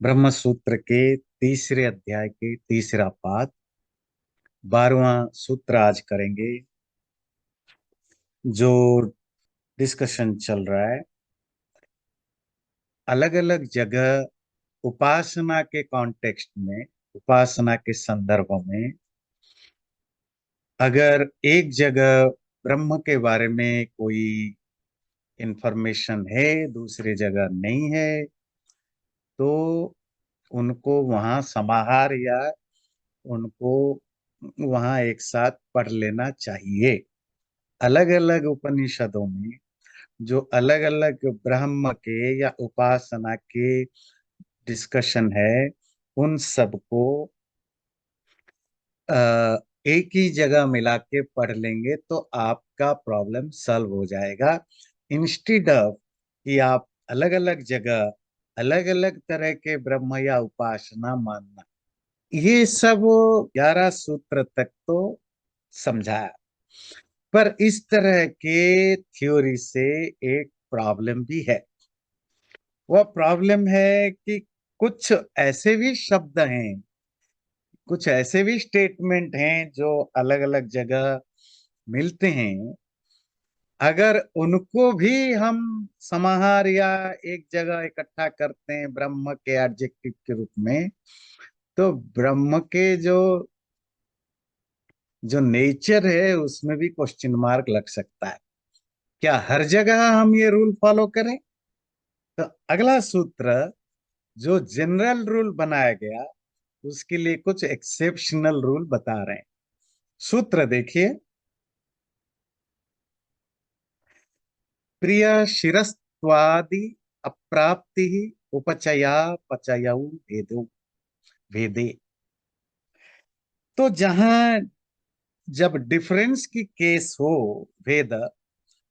ब्रह्म सूत्र के तीसरे अध्याय के तीसरा पाद 12वां सूत्र आज करेंगे। जो डिस्कशन चल रहा है अलग अलग जगह उपासना के कॉन्टेक्स्ट में, उपासना के संदर्भ में, अगर एक जगह ब्रह्म के बारे में कोई इंफॉर्मेशन है, दूसरी जगह नहीं है, तो उनको वहां समाहार या उनको वहां एक साथ पढ़ लेना चाहिए। अलग अलग उपनिषदों में जो अलग अलग ब्रह्म के या उपासना के डिस्कशन है, उन सबको अ, एक ही जगह मिला के पढ़ लेंगे तो आपका प्रॉब्लम सॉल्व हो जाएगा। इंस्टेड ऑफ कि आप अलग अलग जगह अलग अलग तरह के ब्रह्म या उपासना मानना। ये सब 11 सूत्र तक तो समझाया, पर इस तरह के थ्योरी से एक प्रॉब्लम भी है। वह प्रॉब्लम है कि कुछ ऐसे भी शब्द हैं, कुछ ऐसे भी स्टेटमेंट हैं जो अलग अलग जगह मिलते हैं। अगर उनको भी हम समाहार या एक जगह इकट्ठा करते हैं ब्रह्म के एडजेक्टिव के रूप में, तो ब्रह्म के जो जो नेचर है उसमें भी क्वेश्चन मार्क लग सकता है। क्या हर जगह हम ये रूल फॉलो करें? तो अगला सूत्र जो जनरल रूल बनाया गया, उसके लिए कुछ एक्सेप्शनल रूल बता रहे हैं। सूत्र देखिए। प्रिय शिरस्त्वादि अप्राप्ति उपचया पचयौ भेदो भेदे। तो जहां जब डिफरेंस की केस हो, भेद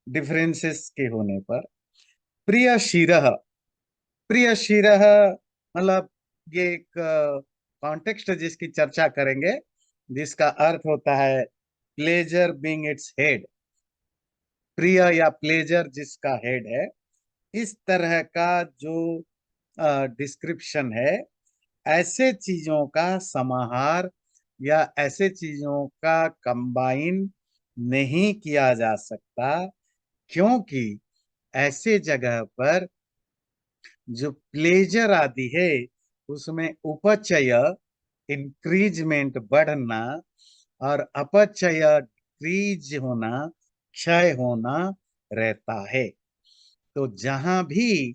डिफरेंसेस के होने पर, प्रिय शिरः, प्रिय शिरः मतलब ये एक कॉन्टेक्स्ट है जिसकी चर्चा करेंगे, जिसका अर्थ होता है प्लेजर बीइंग इट्स हेड। प्रिय या प्लेजर जिसका हेड है, इस तरह का जो डिस्क्रिप्शन है, ऐसे चीजों का समाहार या ऐसे चीजों का कंबाइन नहीं किया जा सकता, क्योंकि ऐसे जगह पर जो प्लेजर आदि है उसमें उपचय इंक्रीजमेंट बढ़ना और अपचय क्रीज होना, क्षय होना रहता है। तो जहां भी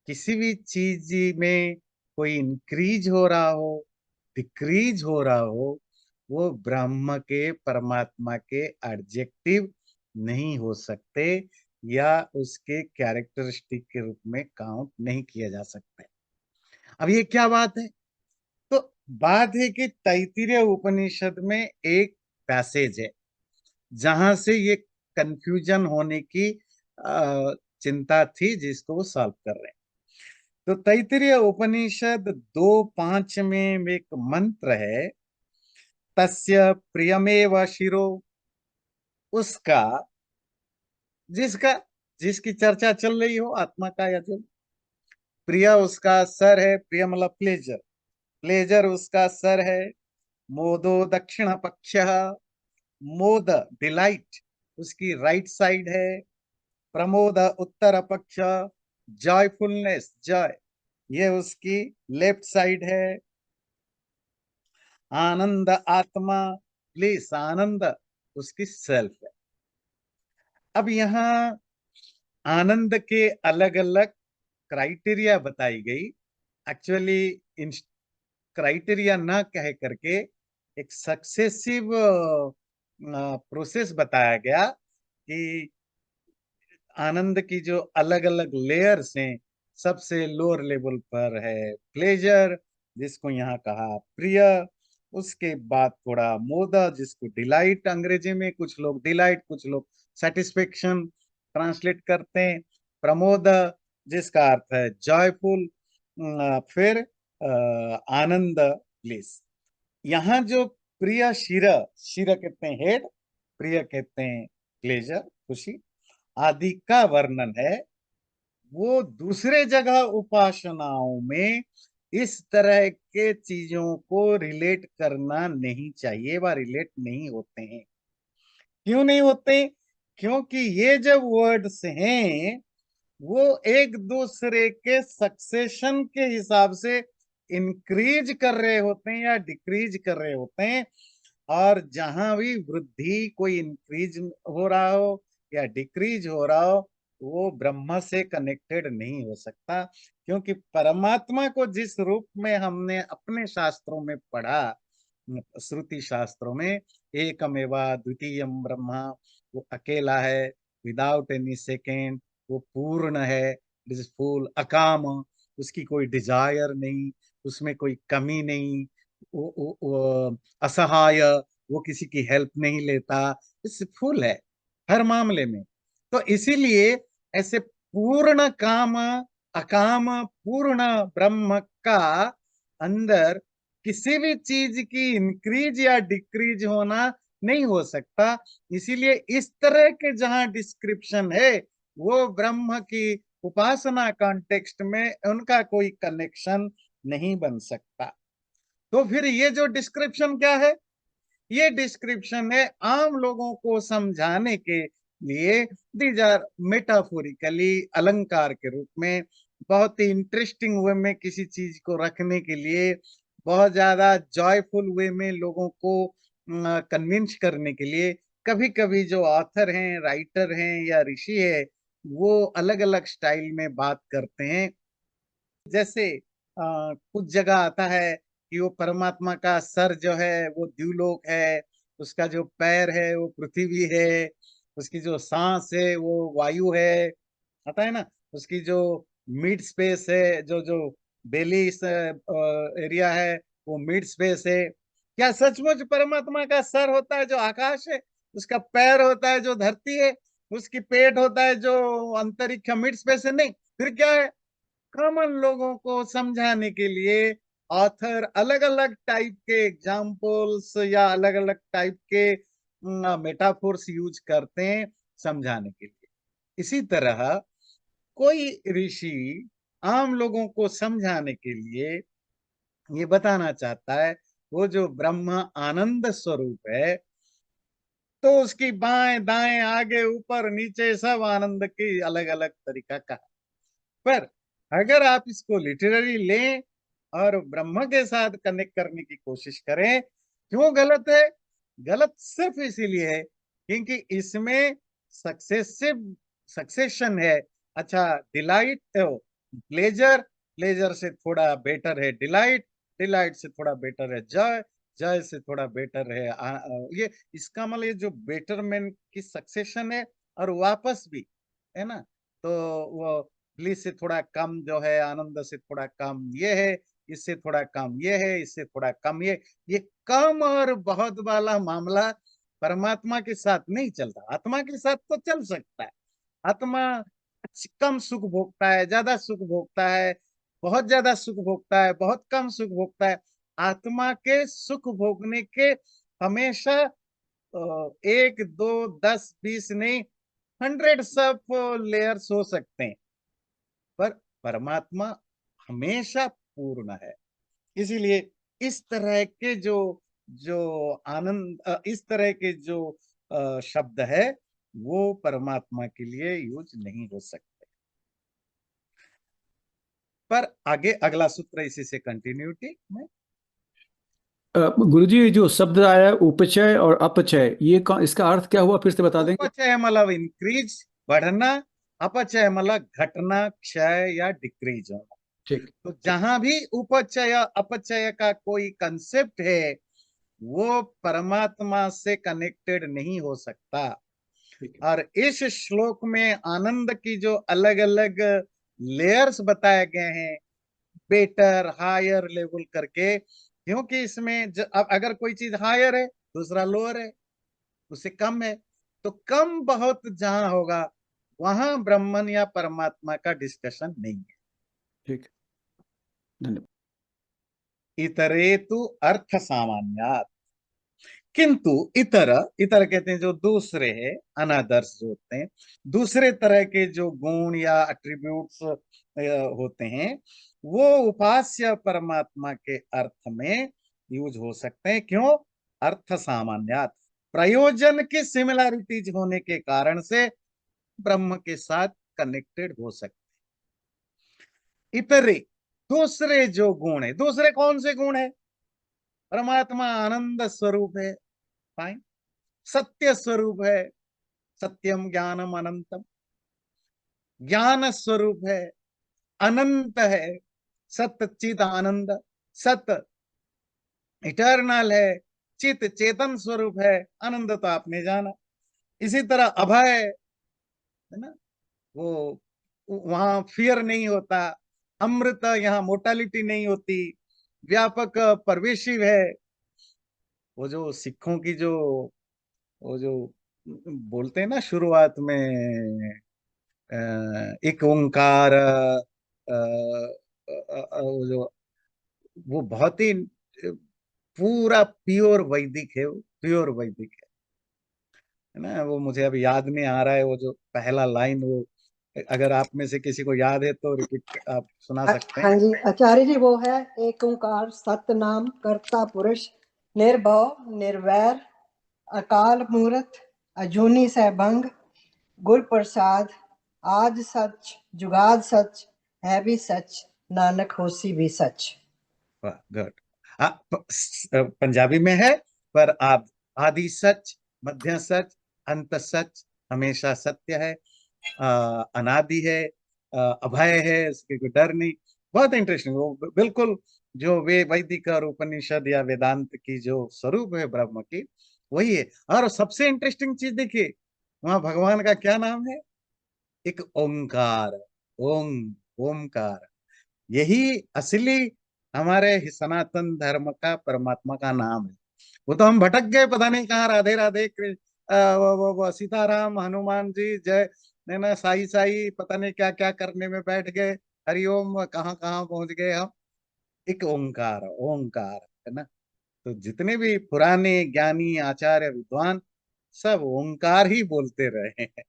किसी भी चीज में कोई इंक्रीज हो रहा हो, डिक्रीज हो रहा हो, वो ब्रह्म के परमात्मा के एडजेक्टिव नहीं हो सकते या उसके कैरेक्टरिस्टिक के रूप में काउंट नहीं किया जा सकते। अब ये क्या बात है? तो बात है कि तैत्तिरीय उपनिषद में एक पैसेज है जहां से ये कंफ्यूजन होने की चिंता थी, जिसको वो सॉल्व कर रहे हैं। तो तैत्तिरीय उपनिषद 2:5 में एक मंत्र है, तस्य प्रियमेव शिरो, उसका, जिसका, जिसकी चर्चा चल रही हो, आत्मा का या जो प्रिय उसका सर है, प्रिय मतलब प्लेजर, प्लेजर उसका सर है। मोदो दक्षिण पक्ष, मोद डिलाइट उसकी राइट साइड है। प्रमोद उत्तर पक्ष, जॉयफुलनेस जॉय, ये उसकी लेफ्ट साइड है। आनंद आत्मा प्लीज, आनंद उसकी सेल्फ है। अब यहाँ आनंद के अलग अलग क्राइटेरिया बताई गई। एक्चुअली इन क्राइटेरिया ना कह करके एक सक्सेसिव प्रोसेस बताया गया कि आनंद की जो अलग अलग लेयर्स हैं, सबसे लोअर लेवल पर है प्लेजर, जिसको यहाँ कहा प्रिय। उसके बाद थोड़ा मोदा, जिसको डिलाइट अंग्रेजी में कुछ लोग डिलाइट, कुछ लोग सेटिस्फेक्शन ट्रांसलेट करते हैं। प्रमोद जिसका अर्थ है जॉयफुल। फिर आनंद ब्लिस। यहाँ जो प्रिय शिर, शिर कहते हैं हेड, प्रिय कहते हैं प्लेजर खुशी, आदि का वर्णन है, वो दूसरे जगह उपासनाओं में इस तरह के चीजों को रिलेट करना नहीं चाहिए, वह रिलेट नहीं होते हैं। क्यों नहीं होते? क्योंकि ये जब वर्ड्स हैं वो एक दूसरे के सक्सेशन के हिसाब से इंक्रीज कर रहे होते हैं या डिक्रीज कर रहे होते हैं। और जहां भी वृद्धि, कोई इंक्रीज हो रहा हो या डिक्रीज हो रहा हो, वो ब्रह्म से कनेक्टेड नहीं हो सकता। क्योंकि परमात्मा को जिस रूप में हमने अपने शास्त्रों में पढ़ा, श्रुति शास्त्रों में, एकमेवा द्वितीयम ब्रह्मा, वो अकेला है, विदाउट एनी सेकेंड, वो पूर्ण है, इट इज फुल, अकाम, उसकी कोई डिजायर नहीं, उसमें कोई कमी नहीं, वो असहाय, वो किसी की हेल्प नहीं लेता, इस फुल है हर मामले में। तो इसीलिए ऐसे पूर्ण काम, अकाम, पूर्ण ब्रह्म का अंदर किसी भी चीज की इंक्रीज या डिक्रीज होना नहीं हो सकता। इसीलिए इस तरह के जहां डिस्क्रिप्शन है वो ब्रह्म की उपासना कॉन्टेक्स्ट में उनका कोई कनेक्शन नहीं बन सकता। तो फिर ये जो डिस्क्रिप्शन क्या है? ये डिस्क्रिप्शन है आम लोगों को समझाने के लिए, दीज आर मेटाफोरिकली, अलंकार के रूप में, बहुत ही इंटरेस्टिंग वे में किसी चीज को रखने के लिए, बहुत ज्यादा जॉयफुल वे में लोगों को कन्विंस करने के लिए। कभी कभी जो ऑथर हैं, राइटर हैं या ऋषि है, वो अलग अलग स्टाइल में बात करते हैं। जैसे कुछ जगह आता है कि वो परमात्मा का सर जो है वो द्युलोक है, उसका जो पैर है वो पृथ्वी है, उसकी जो सांस है वो वायु है, आता है ना, उसकी जो मिड स्पेस है, जो जो बेली एरिया है, वो मिड स्पेस है। क्या सचमुच परमात्मा का सर होता है जो आकाश है? उसका पैर होता है जो धरती है? उसकी पेट होता है जो अंतरिक्ष मिड स्पेस है? नहीं, फिर क्या है? कॉमन लोगों को समझाने के लिए ऑथर अलग अलग टाइप के एग्जाम्पल्स या अलग अलग टाइप के मेटाफोर्स यूज करते हैं समझाने के लिए। इसी तरह कोई ऋषि आम लोगों को समझाने के लिए ये बताना चाहता है वो जो ब्रह्म आनंद स्वरूप है, तो उसकी बाएं दाएं आगे ऊपर नीचे सब आनंद की अलग अलग तरीका का। पर अगर आप इसको लिटरली लें और ब्रह्म के साथ कनेक्ट करने की कोशिश करें, क्यों गलत है? गलत सिर्फ इसीलिए है क्योंकि इसमें सक्सेसिव सक्सेशन है। अच्छा, डिलाइट, प्लेजर, प्लेजर से थोड़ा बेटर है डिलाइट, डिलाइट से थोड़ा बेटर है जय, जय से थोड़ा बेटर है ये, इसका मतलब ये जो बेटरमेंट की सक्सेशन है। और वापस भी है ना, तो वो ब्लिस से थोड़ा कम जो है, आनंद से थोड़ा कम ये है, इससे थोड़ा कम ये है, इससे थोड़ा कम ये कम और बहुत वाला मामला परमात्मा के साथ नहीं चलता। आत्मा के साथ तो चल सकता है। आत्मा कम सुख भोगता है, ज्यादा सुख भोगता है, बहुत ज्यादा सुख भोगता है, बहुत कम सुख भोगता है। आत्मा के सुख भोगने के हमेशा एक दो दस बीस नहीं, हंड्रेड सब लेयर्स हो सकते हैं, पर परमात्मा हमेशा पूर्ण है। इसीलिए इस तरह के जो जो आनंद, इस तरह के जो शब्द है वो परमात्मा के लिए यूज नहीं हो सकते। पर आगे अगला सूत्र इसी से कंटिन्यूटी में। गुरुजी, जो शब्द आया है उपचय और अपचय, इसका अर्थ क्या हुआ, फिर से बता देंगे? उपचय मतलब इंक्रीज, बढ़ना, अपचय मतलब घटना, क्षय या डिक्रीज होना। ठीक। तो जहां भी उपचय अपचय का कोई कंसेप्ट है वो परमात्मा से कनेक्टेड नहीं हो सकता। ठीक है। और इस श्लोक में आनंद की जो अलग अलग लेयर्स बताए गए हैं, बेटर हायर लेवल करके, क्योंकि इसमें अब अगर कोई चीज हायर है दूसरा लोअर है, उससे कम है, तो कम बहुत जहां होगा वहां ब्रह्मन या परमात्मा का डिस्कशन नहीं है। ठीक है, धन्यवाद। इतरेतु अर्थ सामान्यात, किंतु इतर, इतर कहते हैं जो दूसरे हैं, अनादर्स जो होते हैं, दूसरे तरह के जो गुण या एट्रीब्यूट्स होते हैं, वो उपास्य परमात्मा के अर्थ में यूज हो सकते हैं। क्यों? अर्थ सामान्यात, प्रयोजन की सिमिलैरिटीज होने के कारण से ब्रह्म के साथ कनेक्टेड हो सकते। इतरे दूसरे जो गुण है, दूसरे कौन से गुण है? परमात्मा आनंद स्वरूप है, फाइन। सत्य स्वरूप है, सत्यम ज्ञानम अनंतम, ज्ञान स्वरूप है, अनंत है, सत्य चित आनंद, सत्य इटर्नल है, चित चेतन स्वरूप है, आनंद तो आपने जाना। इसी तरह अभय है ना, वो वहां फियर नहीं होता, अमृत यहाँ मोर्टालिटी नहीं होती, व्यापक परवेशिव है। वो जो सिखों की जो, वो जो बोलते हैं ना शुरुआत में, एक ओंकार, वो जो, वो बहुत ही पूरा प्योर वैदिक है, वो प्योर वैदिक है ना। वो मुझे अभी याद नहीं आ रहा है वो जो पहला लाइन, वो अगर आप में से किसी को याद है तो रिपीट आप सुना सकते हैं। हाँ जी आचार्य जी, वो है एक ओंकार सतनाम कर्ता पुरुष निर्भव निर्वैर अकाल मूर्त अजूनी सहभंग गुर प्रसाद आज सच जुगाद सच है भी सच नानक होसी भी सच। वाह, गुड। पंजाबी में है, पर आप आदि सच, मध्य सच, अंत सच, हमेशा सत्य है, अनादि है, अभय है, उसके कोई डर नहीं। बहुत इंटरेस्टिंग, वो बिल्कुल जो वे वैदिक और उपनिषद या वेदांत की जो स्वरूप है ब्रह्म की, वही है। और सबसे इंटरेस्टिंग चीज देखिए, वहां भगवान का क्या नाम है? एक ओंकार, ओम, ओमकार। यही असली हमारे सनातन धर्म का परमात्मा का नाम है। वो तो हम भटक गए, पता नहीं कहाँ, राधे राधे कृष्ण, वो सीताराम, हनुमान जी जय, नहीं ना, साई साई, पता नहीं क्या क्या करने में बैठ गए, हरिओम कहाँ कहाँ पहुंच गए हम। एक ओंकार, ओंकार है ना। तो जितने भी पुराने ज्ञानी आचार्य विद्वान, सब ओंकार ही बोलते रहे हैं।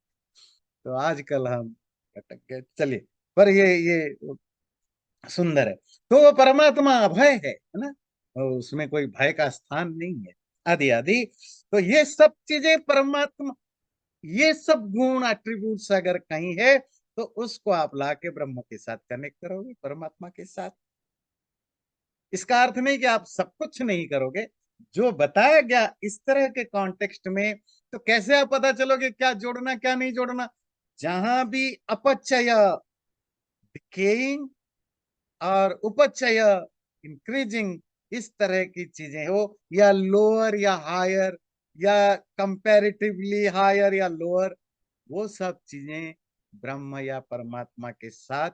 तो आजकल हम भटक गए। चलिए, पर ये सुंदर है। तो वो परमात्मा अभय है ना, और उसमें कोई भय का स्थान नहीं है, आदि आदि। तो ये सब चीजें परमात्मा, ये सब गुण एट्रीब्यूट्स अगर कहीं है, तो उसको आप लाके ब्रह्म के साथ कनेक्ट करोगे, परमात्मा के साथ। इसका अर्थ नहीं कि आप सब कुछ नहीं करोगे, जो बताया गया इस तरह के कॉन्टेक्स्ट में। तो कैसे आप पता चलोगे क्या जोड़ना क्या नहीं जोड़ना? जहां भी अपचय, डिकेइंग, और उपचय, इंक्रीजिंग, इस तरह की चीजें हो, या लोअर या हायर, या कंपैरेटिवली हायर या लोअर, वो सब चीजें ब्रह्म या परमात्मा के साथ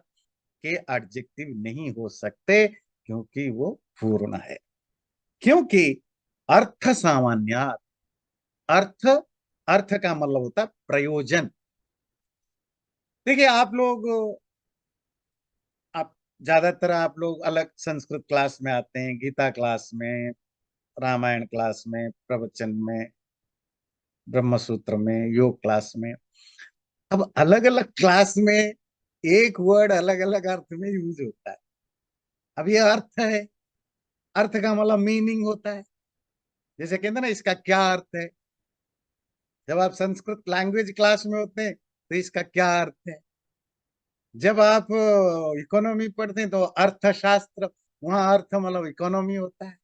के एडजेक्टिव नहीं हो सकते, क्योंकि वो पूर्ण है। क्योंकि अर्थ सामान्य, अर्थ, अर्थ का मतलब होता है प्रयोजन। देखिए आप लोग, आप ज्यादातर आप लोग अलग संस्कृत क्लास में आते हैं, गीता क्लास में, रामायण क्लास में, प्रवचन में, ब्रह्म सूत्र में, योग क्लास में। अब अलग अलग क्लास में एक वर्ड अलग अलग अर्थ में यूज होता है। अब ये अर्थ है, अर्थ का मतलब मीनिंग होता है। जैसे कहते हैं ना, इसका क्या अर्थ है? जब आप संस्कृत लैंग्वेज क्लास में होते हैं तो इसका क्या अर्थ है। जब आप इकोनॉमी पढ़ते हैं तो अर्थशास्त्र, वहां अर्थ मतलब इकोनॉमी होता है।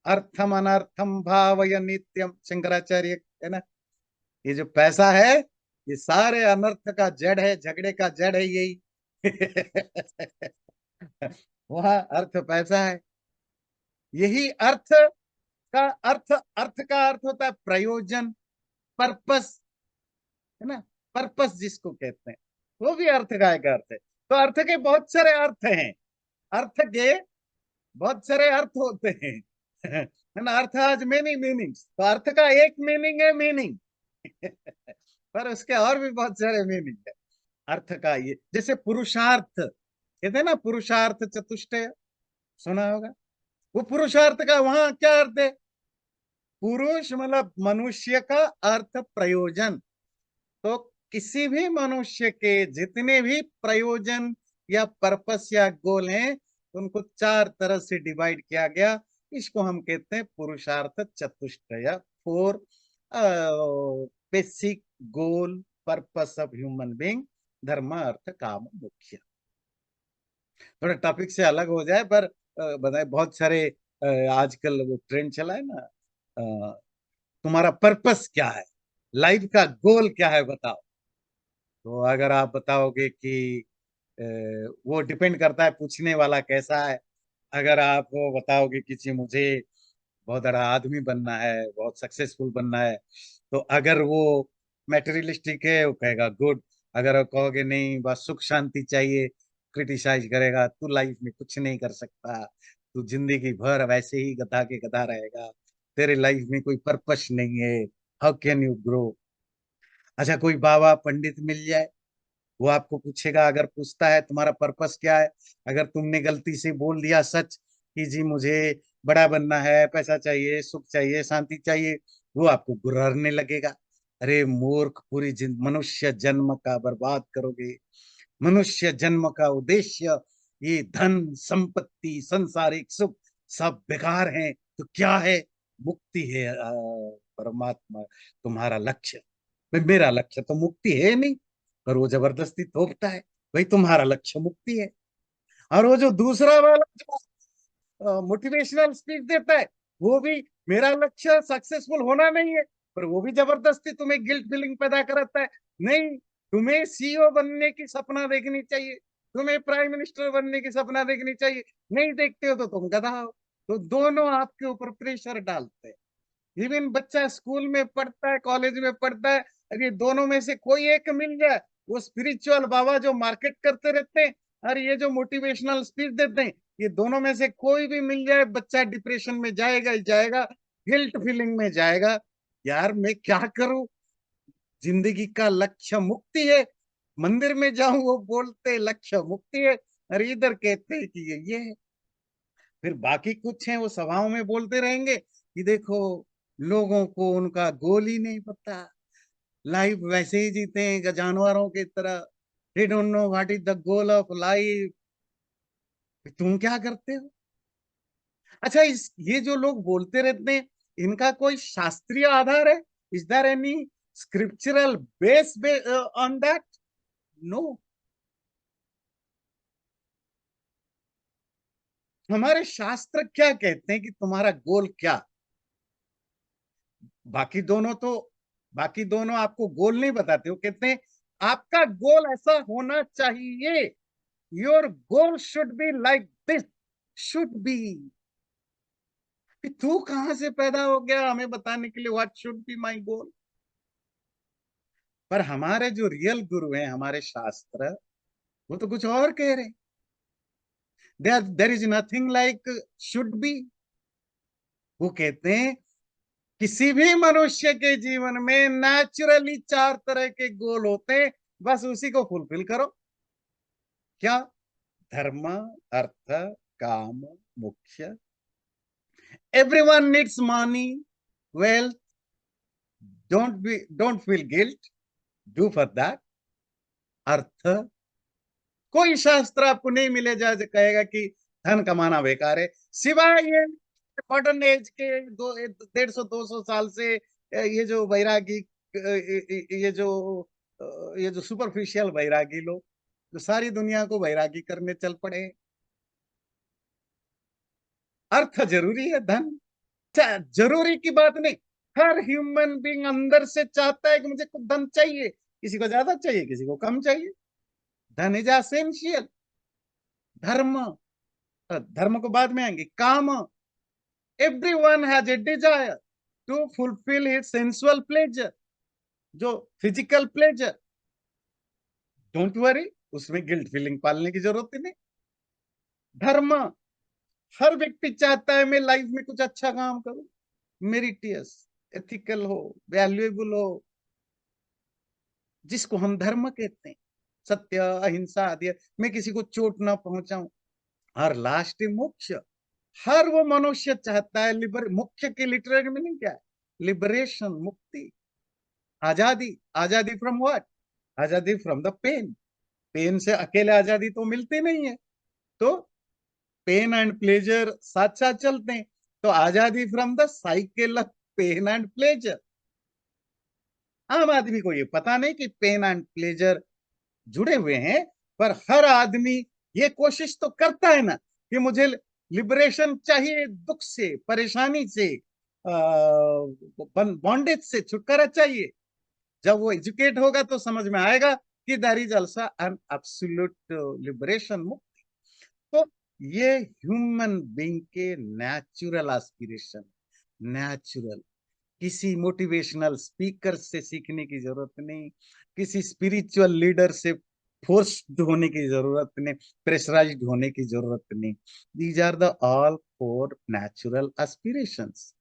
अर्थम अनर्थम भावय नित्यम, शंकराचार्य है ना। ये जो पैसा है, ये सारे अनर्थ का जड़ है, झगड़े का जड़ है यही। वहां अर्थ पैसा है। यही अर्थ का अर्थ, अर्थ का अर्थ होता है प्रयोजन, पर्पस, है ना। पर्पस जिसको कहते हैं, वो भी अर्थ का एक अर्थ है। तो अर्थ के बहुत सारे अर्थ हैं, अर्थ के बहुत सारे अर्थ होते हैं। है ना, अर्थ हैज मेनी मीनिंग्स। तो अर्थ का एक मीनिंग है मीनिंग, पर उसके और भी बहुत सारे मीनिंग है अर्थ का। ये जैसे पुरुषार्थ कहते हैं ना, पुरुषार्थ चतुष्टय, सुना होगा। वो पुरुषार्थ का वहां क्या अर्थ है? पुरुष मतलब मनुष्य का, अर्थ प्रयोजन। तो किसी भी मनुष्य के जितने भी प्रयोजन या पर्पस या गोल हैं, तो उनको 4 तरह से डिवाइड किया गया। इसको हम कहते हैं पुरुषार्थ चतुष्टय, 4 basic goal purpose of human being, धर्म अर्थ काम मोक्ष। थोड़ा टॉपिक से अलग हो जाए, पर बताए बहुत सारे आजकल वो ट्रेंड चला है ना, तुम्हारा पर्पस क्या है, लाइफ का गोल क्या है बताओ। तो अगर आप बताओगे कि वो डिपेंड करता है पूछने वाला कैसा है। अगर आप वो बताओगे कि जी मुझे बहुत बड़ा आदमी बनना है, बहुत सक्सेसफुल बनना है, तो अगर वो मैटेरियलिस्टिक है वो कहेगा गुड। अगर वो कहोगे नहीं बस सुख शांति चाहिए, क्रिटिसाइज करेगा, तू लाइफ में कुछ नहीं कर सकता, तू जिंदगी भर वैसे ही गधा के गधा रहेगा, तेरे लाइफ में कोई पर्पस नहीं है, हाउ कैन यू ग्रो। अच्छा कोई बाबा पंडित मिल जाए, वो आपको पूछेगा, अगर पूछता है तुम्हारा पर्पस क्या है, अगर तुमने गलती से बोल दिया सच कि जी मुझे बड़ा बनना है, पैसा चाहिए, सुख चाहिए, शांति चाहिए, वो आपको गुर्राने लगेगा। अरे मूर्ख, पूरी मनुष्य जन्म का बर्बाद करोगे। मनुष्य जन्म का उद्देश्य ये धन संपत्ति सांसारिक सुख सब बेकार हैं, तो क्या है, मुक्ति है। परमात्मा तुम्हारा लक्ष्य। भाई मेरा लक्ष्य तो मुक्ति है नहीं, पर वो जबरदस्ती थोपता है भाई तुम्हारा लक्ष्य मुक्ति है। और वो जो दूसरा वाला जो मोटिवेशनल स्पीच देता है, वो भी मेरा लक्ष्य सक्सेसफुल होना नहीं है, पर वो भी जबरदस्ती तुम्हें गिल्ट फीलिंग पैदा कराता है। नहीं, तुम्हें सीईओ बनने की सपना देखनी चाहिए, तुम्हें प्राइम मिनिस्टर बनने की सपना देखनी चाहिए, नहीं देखते हो तो तुम गधा हो। तो दोनों आपके ऊपर प्रेशर डालते हैं। इवन बच्चा स्कूल में पढ़ता है, कॉलेज में पढ़ता है, अगर ये दोनों में से कोई एक मिल जाए, वो स्पिरिचुअल बाबा जो मार्केट करते रहते हैं और ये जो मोटिवेशनल स्पीच देते हैं, ये दोनों में से कोई भी मिल जाए, बच्चा डिप्रेशन में जाएगा ही जाएगा, गिल्ट फीलिंग में जाएगा। यार मैं क्या करूं, जिंदगी का लक्ष्य मुक्ति है। मंदिर में जाऊं वो बोलते लक्ष्य मुक्ति है, और इधर कहते हैं कि ये है। फिर बाकी कुछ हैं वो सभाओं में बोलते रहेंगे कि देखो लोगों को उनका गोल ही नहीं पता, लाइफ वैसे ही जीते हैं जानवरों की तरह, they don't know what is the goal of life. तुम क्या करते हो। अच्छा ये जो लोग बोलते रहते हैं, इनका कोई शास्त्रीय आधार है, is there any scriptural base on that? No. हमारे शास्त्र क्या कहते हैं कि तुम्हारा गोल क्या। बाकी दोनों तो बाकी दोनों आपको गोल नहीं बताते, वो कहते हैं आपका गोल ऐसा होना चाहिए, your goal should be like this, should be. तू कहां से पैदा हो गया हमें बताने के लिए व्हाट शुड बी माई गोल। पर हमारे जो रियल गुरु हैं, हमारे शास्त्र, वो तो कुछ और कह रहे हैं। There is nothing like should be. वो कहते हैं किसी भी मनुष्य के जीवन में नेचुरली 4 तरह के गोल होते हैं, बस उसी को फुलफिल करो। क्या? धर्म अर्थ काम मोक्ष। Everyone needs money wealth, don't feel guilt, do for that. अर्थ, कोई शास्त्र आपको नहीं मिले जहां से कहेगा कि धन कमाना बेकार है, सिवाय ये मॉडर्न एज के 150-200 साल से ये जो वैरागी, ये जो सुपरफिशियल वैरागी लोग जो सारी दुनिया को वैरागी करने चल पड़े। अर्थ जरूरी है, धन जरूरी की बात नहीं। हर ह्यूमन बीइंग अंदर से चाहता है कि मुझे कुछ धन चाहिए, किसी को ज्यादा चाहिए, किसी को कम चाहिए। धन इज एसेंशियल। धर्म, धर्म को बाद में आएंगे। काम, everyone has a desire to fulfil his sensual pleasure, जो फिजिकल प्लेजर। डोंट वरी, उसमें गिल्ट फीलिंग पालने की जरूरत ही नहीं। धर्म, हर व्यक्ति चाहता है मैं लाइफ में कुछ अच्छा काम करूं, मेरिटियस, एथिकल हो, वैल्यूएबल हो, जिसको हम धर्म कहते हैं। सत्य, अहिंसा आदि, मैं किसी को चोट ना पहुंचाऊं। और लास्ट मोक्ष, हर वो मनुष्य चाहता है मुख्य की लिटरेरी मीनिंग क्या है? लिबरेशन, मुक्ति, आजादी। आजादी फ्रॉम व्हाट? आजादी फ्रॉम द पेन। पेन से अकेले आजादी तो मिलती नहीं है, तो पेन एंड प्लेजर साथ साथ चलते हैं। तो आजादी from the cycle of pain and pleasure. आम आदमी को ये पता नहीं कि पेन एंड प्लेजर जुड़े हुए हैं, पर हर आदमी ये कोशिश तो करता है ना कि मुझे लिबरेशन चाहिए, दुख से, परेशानी से, बॉन्डेज से छुटकारा चाहिए। जब वो एजुकेट होगा तो समझ में आएगा कि there is also an absolute liberation, मुक्ति। तो ये ह्यूमन बीइंग के नेचुरल एस्पिरेशन, नेचुरल, किसी मोटिवेशनल स्पीकर से सीखने की जरूरत नहीं, किसी स्पिरिचुअल लीडर से फोर्स्ड होने की जरूरत नहीं, प्रेशराइज्ड होने की जरूरत नहीं। These are the all four natural aspirations.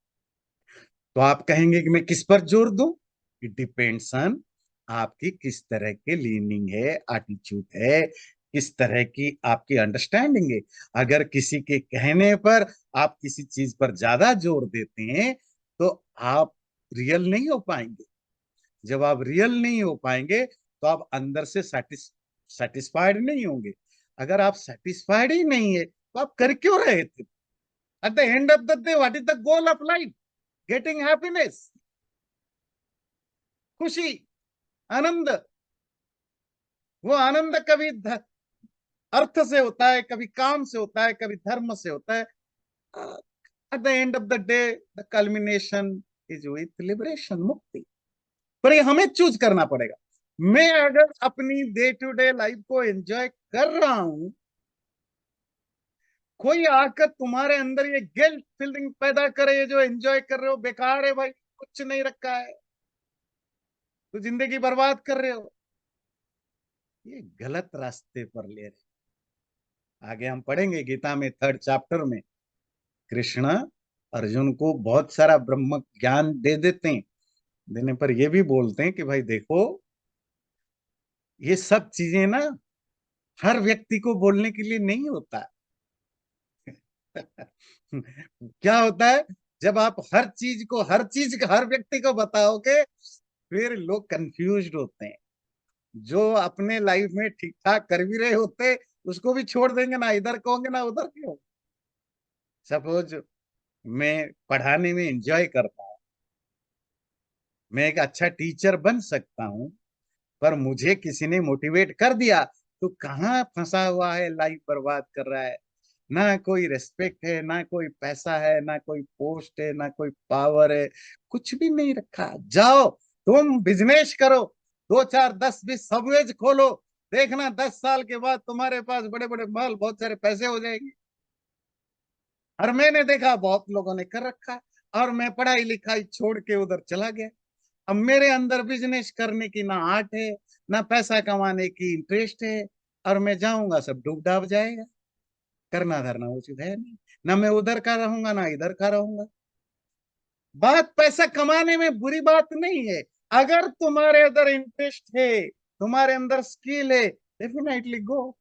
तो आप कहेंगे कि मैं किस पर जोर दूं? इट डिपेंड्स ऑन आपकी किस तरह के लीनिंग है, एटीट्यूड है, किस तरह की आपकी अंडरस्टैंडिंग है। अगर किसी के कहने पर आप किसी चीज पर ज्यादा जोर देते हैं तो आप रियल नहीं हो पाएंगे। जब आप रियल नहीं हो पाएंगे तो आप अंदर से सेटिस्फाइड नहीं होंगे। अगर आप सेटिस्फाइड ही नहीं है तो आप कर क्यों रहे थे? At the end of the day what is the goal of life? Getting happiness, खुशी, आनंद। वो आनंद कभी अर्थ से होता है, कभी काम से होता है, कभी धर्म से होता है। At the end of the day the culmination is with liberation, मुक्ति। पर ये हमें चूज करना पड़ेगा। मैं अगर अपनी डे टू डे लाइफ को एंजॉय कर रहा हूं, कोई आकर तुम्हारे अंदर ये गिल्ट फीलिंग पैदा करे, ये जो एंजॉय कर रहे हो बेकार है भाई, कुछ नहीं रखा है, तो जिंदगी बर्बाद कर रहे हो, ये गलत रास्ते पर ले रहे। आगे हम पढ़ेंगे गीता में 3rd चैप्टर में, कृष्ण अर्जुन को बहुत सारा ब्रह्म ज्ञान दे देते हैं। देने पर ये भी बोलते हैं कि भाई देखो, ये सब चीजें ना हर व्यक्ति को बोलने के लिए नहीं होता। क्या होता है, जब आप हर चीज को हर व्यक्ति को बताओगे फिर लोग कंफ्यूज्ड होते हैं। जो अपने लाइफ में ठीक ठाक कर भी रहे होते उसको भी छोड़ देंगे, ना इधर कहोगे ना उधर कहोगे। सपोज मैं पढ़ाने में एंजॉय करता हूं, मैं एक अच्छा टीचर बन सकता हूं, पर मुझे किसी ने मोटिवेट कर दिया तो कहाँ फंसा हुआ है, लाइफ बर्बाद कर रहा है। ना कोई रेस्पेक्ट है, ना कोई पैसा है, ना कोई पोस्ट है, ना कोई पावर है, कुछ भी नहीं रखा। जाओ तुम बिजनेस करो, 2 4 10 20 सबवेज खोलो, देखना 10 साल के बाद तुम्हारे पास बड़े बड़े महल, बहुत सारे पैसे हो जाएंगे। और मैंने देखा बहुत लोगों ने कर रखा, और मैं पढ़ाई लिखाई छोड़ के उधर चला गया। अब मेरे अंदर बिजनेस करने की ना आर्ट है, ना पैसा कमाने की इंटरेस्ट है, और मैं जाऊंगा सब डूब डाब जाएगा। करना धरना उचित है नहीं, ना मैं उधर का रहूंगा ना इधर का रहूंगा। बात पैसा कमाने में बुरी बात नहीं है, अगर तुम्हारे अंदर इंटरेस्ट है, तुम्हारे अंदर स्किल है, डेफिनेटली गो।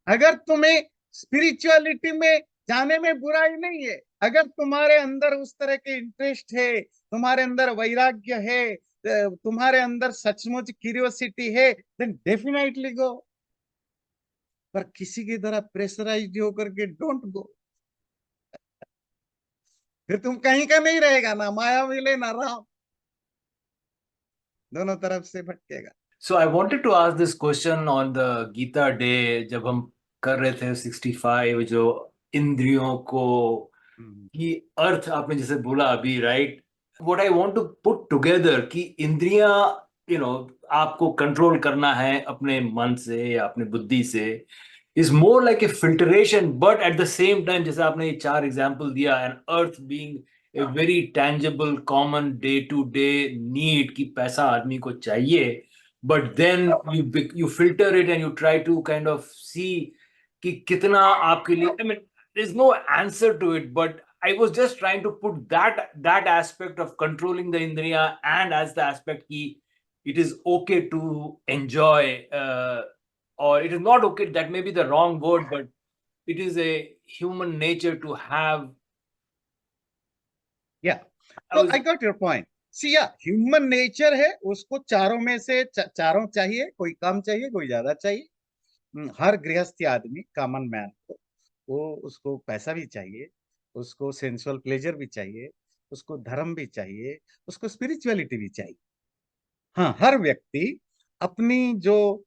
अगर तुम्हें स्पिरिचुअलिटी में जाने में बुराई नहीं है, अगर तुम्हारे अंदर उस तरह के इंटरेस्ट है, तुम्हारे अंदर वैराग्य है, तुम्हारे अंदर सचमुच क्यूरियोसिटी है, देन डेफिनेटली गो। पर किसी की तरह प्रेशराइज होकर के डोंट गो, फिर तुम कहीं का नहीं रहेगा, ना माया मिले ना राम, दोनों तरफ से भटकेगा। So I wanted to ask this question on the Gita Day, जब हम कर रहे थे 65 जो इंद्रियों को की अर्थ आपने जैसे बोला अभी, right? What I want to put together कि इंद्रियां आपको कंट्रोल करना है अपने मन से या अपने बुद्धि से, is more like a filtration, but at the same time जैसे आपने ये 4 एग्जांपल दिया, and earth being a very tangible common day to day need कि पैसा आदमी को चाहिए, but then you filter it and you try to kind of see कि कितना आपके लिए, I mean there's no answer to it, but I was just trying to put that aspect of controlling the indriya and as the aspect कि it is okay to enjoy, or it is not okay, that may be the wrong word, but it is a human nature to have. Yeah, so I got your point. Siya human nature है, उसको चारों में से चारों चाहिए, कोई कम चाहिए कोई ज्यादा चाहिए। हर गृहस्थी आदमी, कॉमन मैन को, वो उसको पैसा भी चाहिए, उसको सेंसुअल प्लेजर भी चाहिए, उसको धर्म भी चाहिए, उसको स्पिरिचुअलिटी भी चाहिए। हाँ, हर व्यक्ति अपनी जो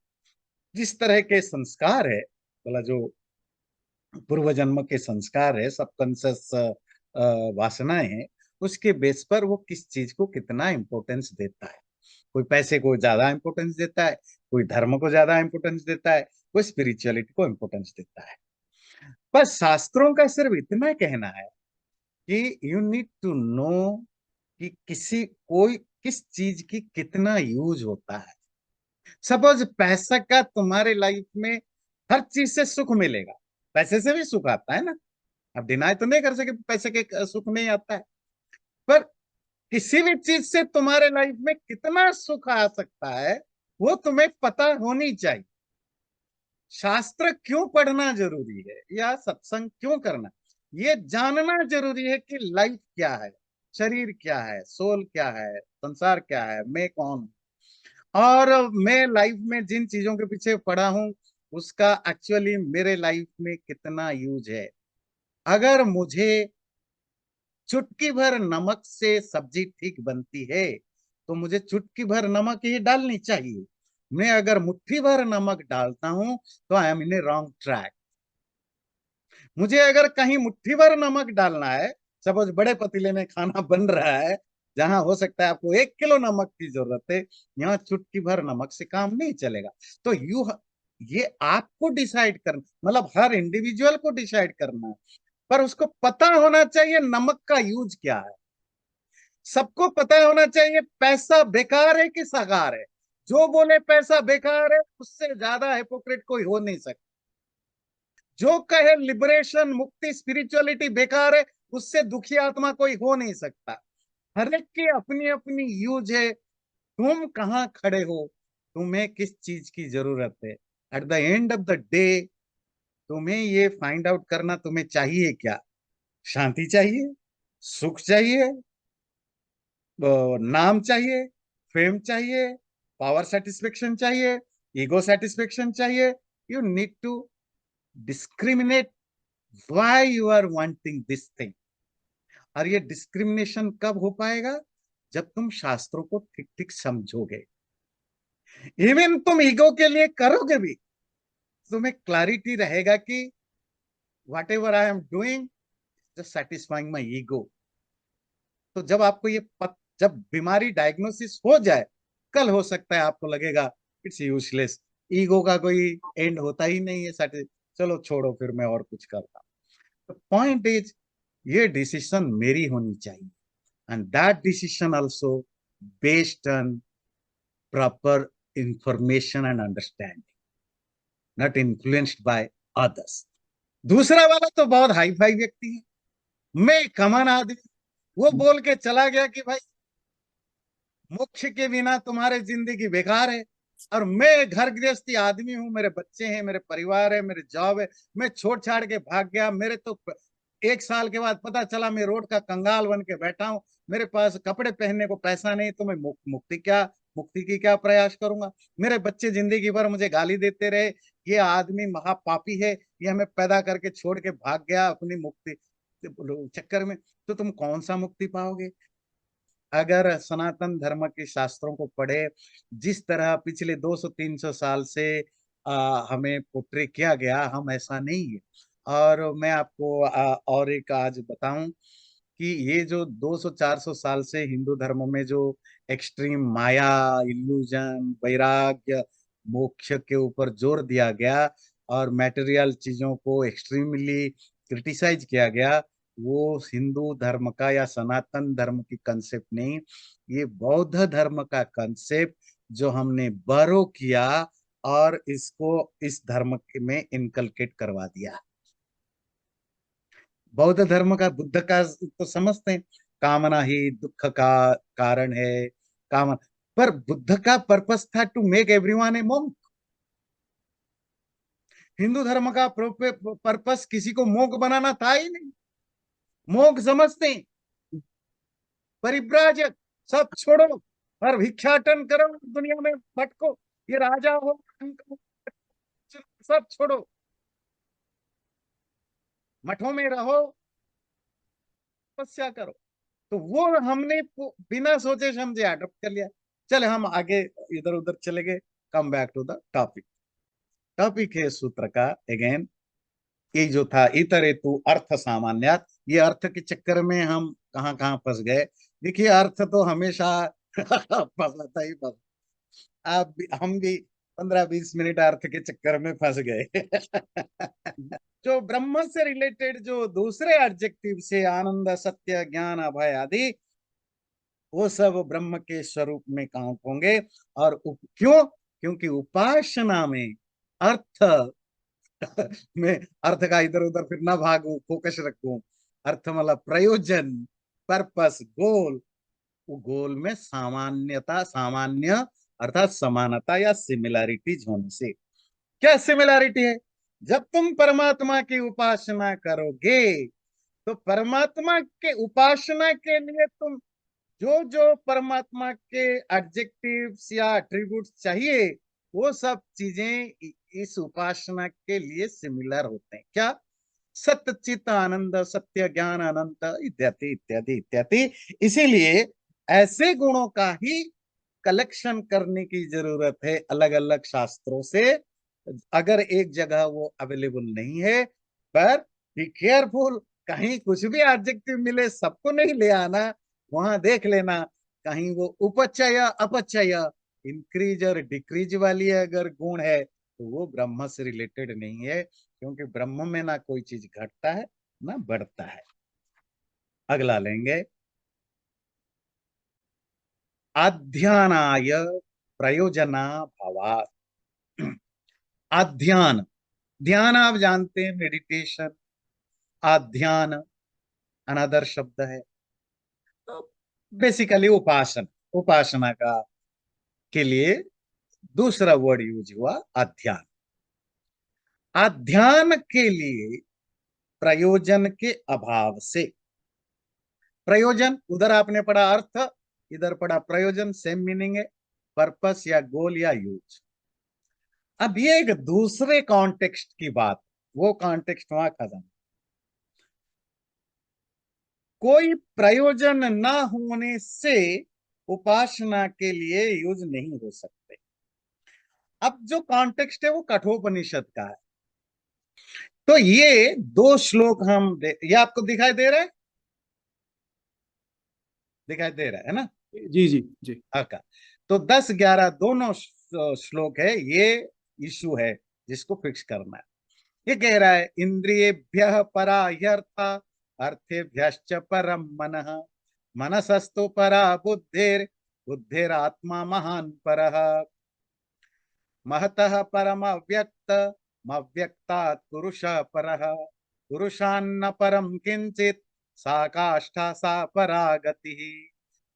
जिस तरह के संस्कार है, बोला जो पूर्व जन्म के संस्कार है, सबकॉन्शियस वासनाएं हैं, उसके बेस पर वो किस चीज को कितना इंपॉर्टेंस देता है। कोई पैसे को ज्यादा इंपॉर्टेंस देता है, कोई धर्म को ज्यादा इंपॉर्टेंस देता है, कोई स्पिरिचुअलिटी को इंपॉर्टेंस देता है। पर शास्त्रों का सिर्फ इतना कहना है कि यू नीड टू नो कि कोई किस चीज की कितना यूज होता है। सपोज पैसा का तुम्हारे लाइफ में हर चीज से सुख मिलेगा, पैसे से भी सुख आता है ना, अब डिनाई तो नहीं कर सके पैसे के सुख नहीं आता है। पर किसी भी चीज से तुम्हारे लाइफ में कितना सुख आ सकता है वो तुम्हें पता होनी चाहिए। शास्त्र क्यों पढ़ना जरूरी है या सत्संग क्यों करना, ये जानना जरूरी है कि लाइफ क्या है, शरीर क्या है, सोल क्या है, संसार क्या है, मैं कौन हूं, और मैं लाइफ में जिन चीजों के पीछे पड़ा हूं उसका एक्चुअली मेरे लाइफ में कितना यूज है। अगर मुझे चुटकी भर नमक से सब्जी ठीक बनती है तो मुझे चुटकी भर नमक ही डालनी चाहिए। मैं अगर मुट्ठी भर नमक डालता हूं तो I am in A wrong track. मुझे अगर कहीं मुट्ठी भर नमक डालना है, सपोज बड़े पतीले में खाना बन रहा है जहां हो सकता है आपको 1 किलो नमक की जरूरत है, यहाँ चुटकी भर नमक से काम नहीं चलेगा। तो ये आपको डिसाइड करना, मतलब हर इंडिविजुअल को डिसाइड करना है, पर उसको पता होना चाहिए नमक का यूज क्या है। सबको पता होना चाहिए पैसा बेकार है कि साकार है। जो बोले पैसा बेकार है उससे ज्यादा हिपोक्रेट कोई हो नहीं सकता। जो कहे लिबरेशन, मुक्ति, स्पिरिचुअलिटी बेकार है उससे दुखी आत्मा कोई हो नहीं सकता। हर एक की अपनी अपनी यूज है। तुम कहाँ खड़े हो, तुम्हें किस चीज की जरूरत है, at the end of the day तुम्हें ये फाइंड आउट करना तुम्हें चाहिए क्या। शांति चाहिए, सुख चाहिए, नाम चाहिए, फेम चाहिए, पावर सेटिस्फेक्शन चाहिए, ईगो सेटिस्फेक्शन चाहिए। You need to discriminate why you are wanting this thing. और ये डिस्क्रिमिनेशन कब हो पाएगा, जब तुम शास्त्रों को ठीक ठीक समझोगे। इवन तुम ईगो के लिए करोगे भी, तुम्हें क्लैरिटी रहेगा कि what ever I am doing just satisfying my ego. तो जब आपको जब बीमारी डायग्नोसिस हो जाए, कल हो सकता है आपको लगेगा इट्स यूजलेस, ईगो का कोई एंड होता ही नहीं है, चलो छोड़ो फिर मैं और कुछ करता हूं। पॉइंट इज ये डिसीजन मेरी होनी चाहिए, and that decision also based on proper information and understanding, not influenced by others. दूसरा वाला तो बहुत हाई फाई व्यक्ति है, मैं कमान आदमी, वो बोल के चला गया कि भाई मोक्ष के बिना तुम्हारे जिंदगी बेकार है, और मैं घर गृहस्थी आदमी हूं, मेरे बच्चे हैं, मेरे परिवार है, मेरे जॉब है, मैं छोड़ छाड़ के भाग गया। मेरे तो 1 साल के बाद पता चला मैं रोड का कंगाल बन के बैठा हूं, मेरे पास कपड़े पहनने को पैसा नहीं, तो मैं मुक्ति की क्या प्रयास करूंगा। मेरे बच्चे जिंदगी भर मुझे गाली देते रहे, ये आदमी महापापी है, ये हमें पैदा करके छोड़ के भाग गया अपनी मुक्ति चक्कर में। तो तुम कौन सा मुक्ति पाओगे। अगर सनातन धर्म के शास्त्रों को पढ़े, जिस तरह पिछले 200-300 साल से हमें पोट्रे किया गया, हम ऐसा नहीं है। और मैं आपको और एक आज बताऊं कि ये जो 200-400 साल से हिंदू धर्म में जो एक्सट्रीम माया, इल्यूजन, वैराग्य, मोक्ष के ऊपर जोर दिया गया और मटेरियल चीजों को एक्सट्रीमली क्रिटिसाइज किया गया, वो हिंदू धर्म का या सनातन धर्म की कंसेप्ट नहीं, ये बौद्ध धर्म का कंसेप्ट जो हमने बारो किया और इसको इस धर्म में इनकलकेट करवा दिया। बौद्ध धर्म का, बुद्ध का तो समझते हैं, कामना ही दुख का कारण है, कामना। पर बुद्ध का पर्पस था to make everyone a monk. Hindu धर्म का पर्पस किसी को मोंक बनाना था ही नहीं। मोंक समझते हैं परिव्राजक, सब छोड़ो और भिक्षाटन करो, दुनिया में भटको, ये राजा हो, सब छोड़ो, मठों में रहो, तपस्या करो। तो वो हमने बिना सोचे समझे अडॉप्ट कर लिया। चले हम आगे इधर उधर चले गए। Come back to the topic. Topic है सूत्र का अगेन, ये जो था इतरेतु अर्थ सामान्यात। ये अर्थ के चक्कर में हम कहाँ कहाँ फंस गए। देखिए अर्थ तो हमेशा फंसाता ही फंस। हम भी 15-20 मिनट अर्थ के चक्कर में फंस गए। जो ब्रह्म से रिलेटेड जो दूसरे एडजेक्टिव से आनंद, सत्य, ज्ञान, अभय आदि, वो सब ब्रह्म के स्वरूप में काउंट होंगे। और क्यों? क्योंकि उपासना में अर्थ में, अर्थ का इधर उधर फिर ना भागू, फोकस रखूं। अर्थ मतलब प्रयोजन, पर्पस, गोल। वो गोल में सामान्यता, सामान्य अर्थात समानता या सिमिलैरिटीज होने से। क्या सिमिलैरिटी है? जब तुम परमात्मा की उपासना करोगे तो परमात्मा के उपासना के लिए तुम जो जो परमात्मा के एडजेक्टिव्स या एट्रीब्यूट्स चाहिए, वो सब चीजें इस उपासना के लिए सिमिलर होते हैं। क्या? सत्य, चित, आनंद, सत्य, ज्ञान, अनंत इत्यादि इत्यादि इत्यादि। इसीलिए ऐसे गुणों का ही कलेक्शन करने की जरूरत है अलग अलग शास्त्रों से। अगर एक जगह वो अवेलेबल नहीं है, पर बी केयरफुल, कहीं कुछ भी एडजेक्टिव मिले सबको नहीं ले आना। वहां देख लेना कहीं वो उपचय, अपचय, इंक्रीज और डिक्रीज वाली अगर गुण है तो वो ब्रह्म से रिलेटेड नहीं है, क्योंकि ब्रह्म में ना कोई चीज घटता है ना बढ़ता है। अगला लेंगे, अध्यानाय प्रयोजना भावात्। अध्यान, ध्यान आप जानते हैं, मेडिटेशन। अध्यान अनदर शब्द है। तो बेसिकली उपासना, उपासना का के लिए दूसरा वर्ड यूज हुआ अध्यान। अध्यान के लिए प्रयोजन के अभाव से, प्रयोजन उधर आपने पढ़ा अर्थ, इधर पढ़ा प्रयोजन, सेम मीनिंग है, पर्पस या गोल या यूज। अब ये एक दूसरे कॉन्टेक्स्ट की बात, वो कॉन्टेक्स्ट वहां खत्म। कोई प्रयोजन न होने से उपासना के लिए यूज नहीं हो सकते। अब जो कॉन्टेक्स्ट है वो कठोपनिषद का है। तो ये दो श्लोक हम ये आपको दिखाई दे रहा है? दिखाई दे रहा है ना? जी जी जी। का तो 10-11 दोनों श्लोक है। ये इशू है जिसको फिक्स करना है। ये कह रहा है, इंद्रियेभ्यः परा ह्यर्था, अर्थेभ्यश्च परम मनः, मनसस्तु परा बुद्धिर, बुद्धिरात्मा महान परः, महतः परम अव्यक्त, अव्यक्तात् पुरुषः परः, पुरुषान्न परम किंचित, सा काष्ठा सा परा गतिः।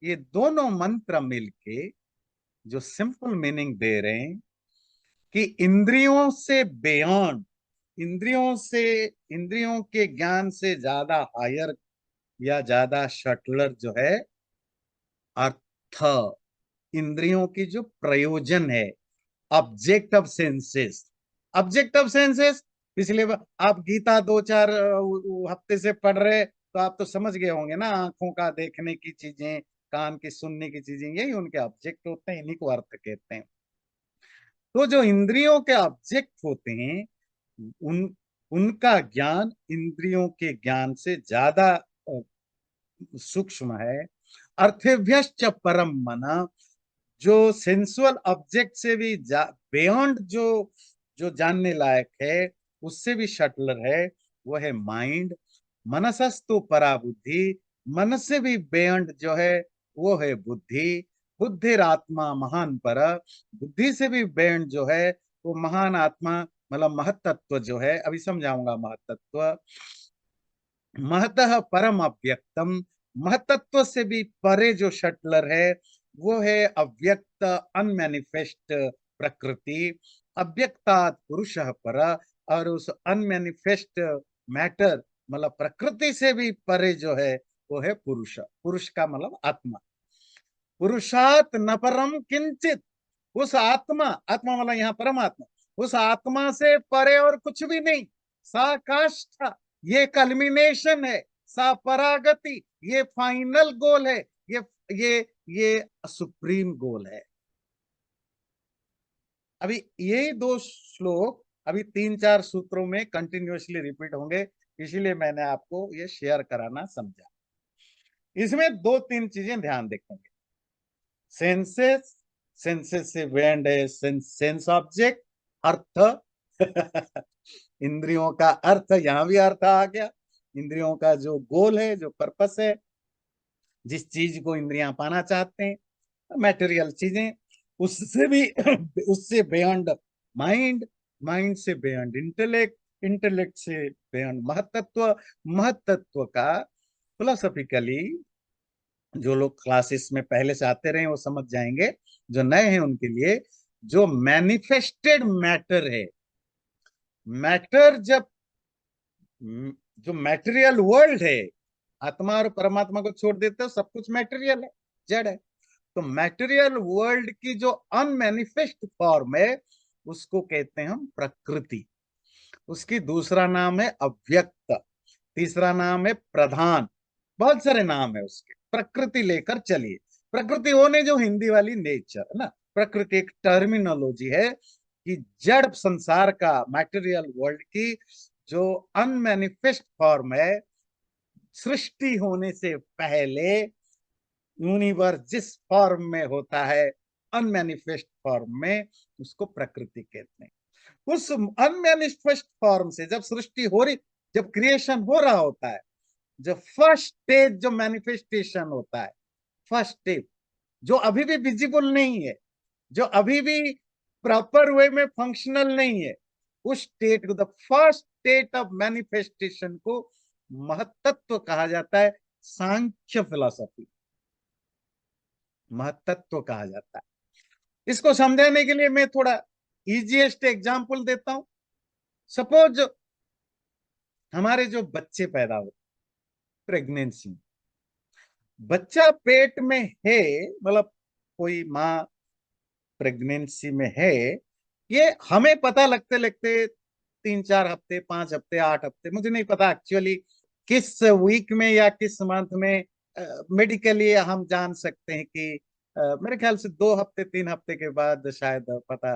ये दोनों मंत्र मिलके जो सिंपल मीनिंग दे रहे हैं कि इंद्रियों से बियॉन्ड, इंद्रियों से, इंद्रियों के ज्ञान से ज्यादा हायर या ज्यादा शटलर जो है अर्थ, इंद्रियों की जो प्रयोजन है, object of senses. Object of senses, पिछले आप गीता 2-4 हफ्ते से पढ़ रहे तो आप तो समझ गए होंगे ना, आंखों का देखने की चीजें, कान की सुनने की चीजें, यही उनके ऑब्जेक्ट होते हैं, इन्हीं को अर्थ कहते हैं। तो जो इंद्रियों के ऑब्जेक्ट होते हैं, उन उनका ज्ञान इंद्रियों के ज्ञान से ज्यादा सूक्ष्म है। अर्थेभ्यश्च परम मन, जो सेंसुअल ऑब्जेक्ट से भी बियॉन्ड, जो जो जानने लायक है, उससे भी शटलर है, वो है माइंड। मनसस्तु परा बुद्धि, मन से भी बियॉन्ड जो है वो है बुद्धि। बुद्धिरात्मा महान पर, बुद्धि से भी बियॉन्ड जो है वो महान आत्मा, मतलब महतत्व जो है, अभी समझाऊंगा महतत्व। महतः परम अव्यक्तम, महतत्व से भी परे जो शटलर है वो है अव्यक्त, अनमैनिफेस्ट प्रकृति। अव्यक्तात् पुरुषः पर, और उस अनमैनिफेस्ट मैटर मतलब प्रकृति से भी परे जो है वो है पुरुष। पुरुष का मतलब आत्मा। पुरुषात न परम किंचित, उस आत्मा, आत्मा वाला यहाँ परमात्मा, उस आत्मा से परे और कुछ भी नहीं। सा काष्ठा, ये कल्मिनेशन है। सा परागति, ये फाइनल गोल है। ये ये ये सुप्रीम गोल है। अभी यही दो श्लोक अभी 3-4 सूत्रों में कंटिन्यूअसली रिपीट होंगे, इसीलिए मैंने आपको ये शेयर कराना समझा। इसमें 2-3 चीजें ध्यान रखेंगे। सेंसेस, सेंसेस से बैंड है सेंस ऑब्जेक्ट, अर्थ इंद्रियों का अर्थ, यहां भी अर्थ आ गया। इंद्रियों का जो गोल है, जो पर्पस है, जिस चीज को इंद्रियां पाना चाहते हैं, मैटेरियल चीजें, उससे भी उससे बियॉन्ड माइंड, माइंड से बियॉन्ड इंटेलेक्ट, इंटेलेक्ट से बियॉन्ड महतत्व, महतत्व का फिलोसॉफिकली जो लोग क्लासेस में पहले से आते रहे वो समझ जाएंगे, जो नए हैं उनके लिए, जो मैनिफेस्टेड मैटर है, मैटर जब, जो मैटेरियल वर्ल्ड है, आत्मा और परमात्मा को छोड़ देते हो सब कुछ मैटेरियल है, जड़ है। तो मैटेरियल वर्ल्ड की जो अनमैनिफेस्ट फॉर्म है उसको कहते हैं हम प्रकृति। उसकी दूसरा नाम है अव्यक्त, तीसरा नाम है प्रधान, बहुत सारे नाम है उसके। प्रकृति लेकर चलिए, प्रकृति होने जो हिंदी वाली नेचर है ना, प्रकृति एक टर्मिनोलॉजी है कि जड़ संसार का, मैटेरियल वर्ल्ड की जो अनमैनिफेस्ट फॉर्म है, सृष्टि होने से पहले यूनिवर्स जिस फॉर्म में होता है, अनमैनिफेस्ट फॉर्म में, उसको प्रकृति कहते हैं। उस अनमैनिफेस्ट फॉर्म से जब सृष्टि हो रही, जब क्रिएशन हो रहा होता है, जो फर्स्ट स्टेज जो मैनिफेस्टेशन होता है, फर्स्ट स्टेज जो अभी भी विजिबल नहीं है, जो अभी भी प्रॉपर वे में फंक्शनल नहीं है, उस स्टेट को, the first state of manifestation को महतत्व कहा जाता है। सांख्य फिलॉसफी महतत्व कहा जाता है। इसको समझाने के लिए मैं थोड़ा इजीएस्ट एग्जांपल देता हूं। सपोज हमारे जो बच्चे पैदा होते, प्रेगनेंसी, बच्चा पेट में है, मतलब कोई माँ प्रेगनेंसी में है, ये हमें पता लगते लगते 3-4 हफ्ते, 5 हफ्ते, 8 हफ्ते, मुझे नहीं पता एक्चुअली किस वीक में या किस मंथ में मेडिकली हम जान सकते हैं कि मेरे ख्याल से 2 हफ्ते 3 हफ्ते के बाद शायद पता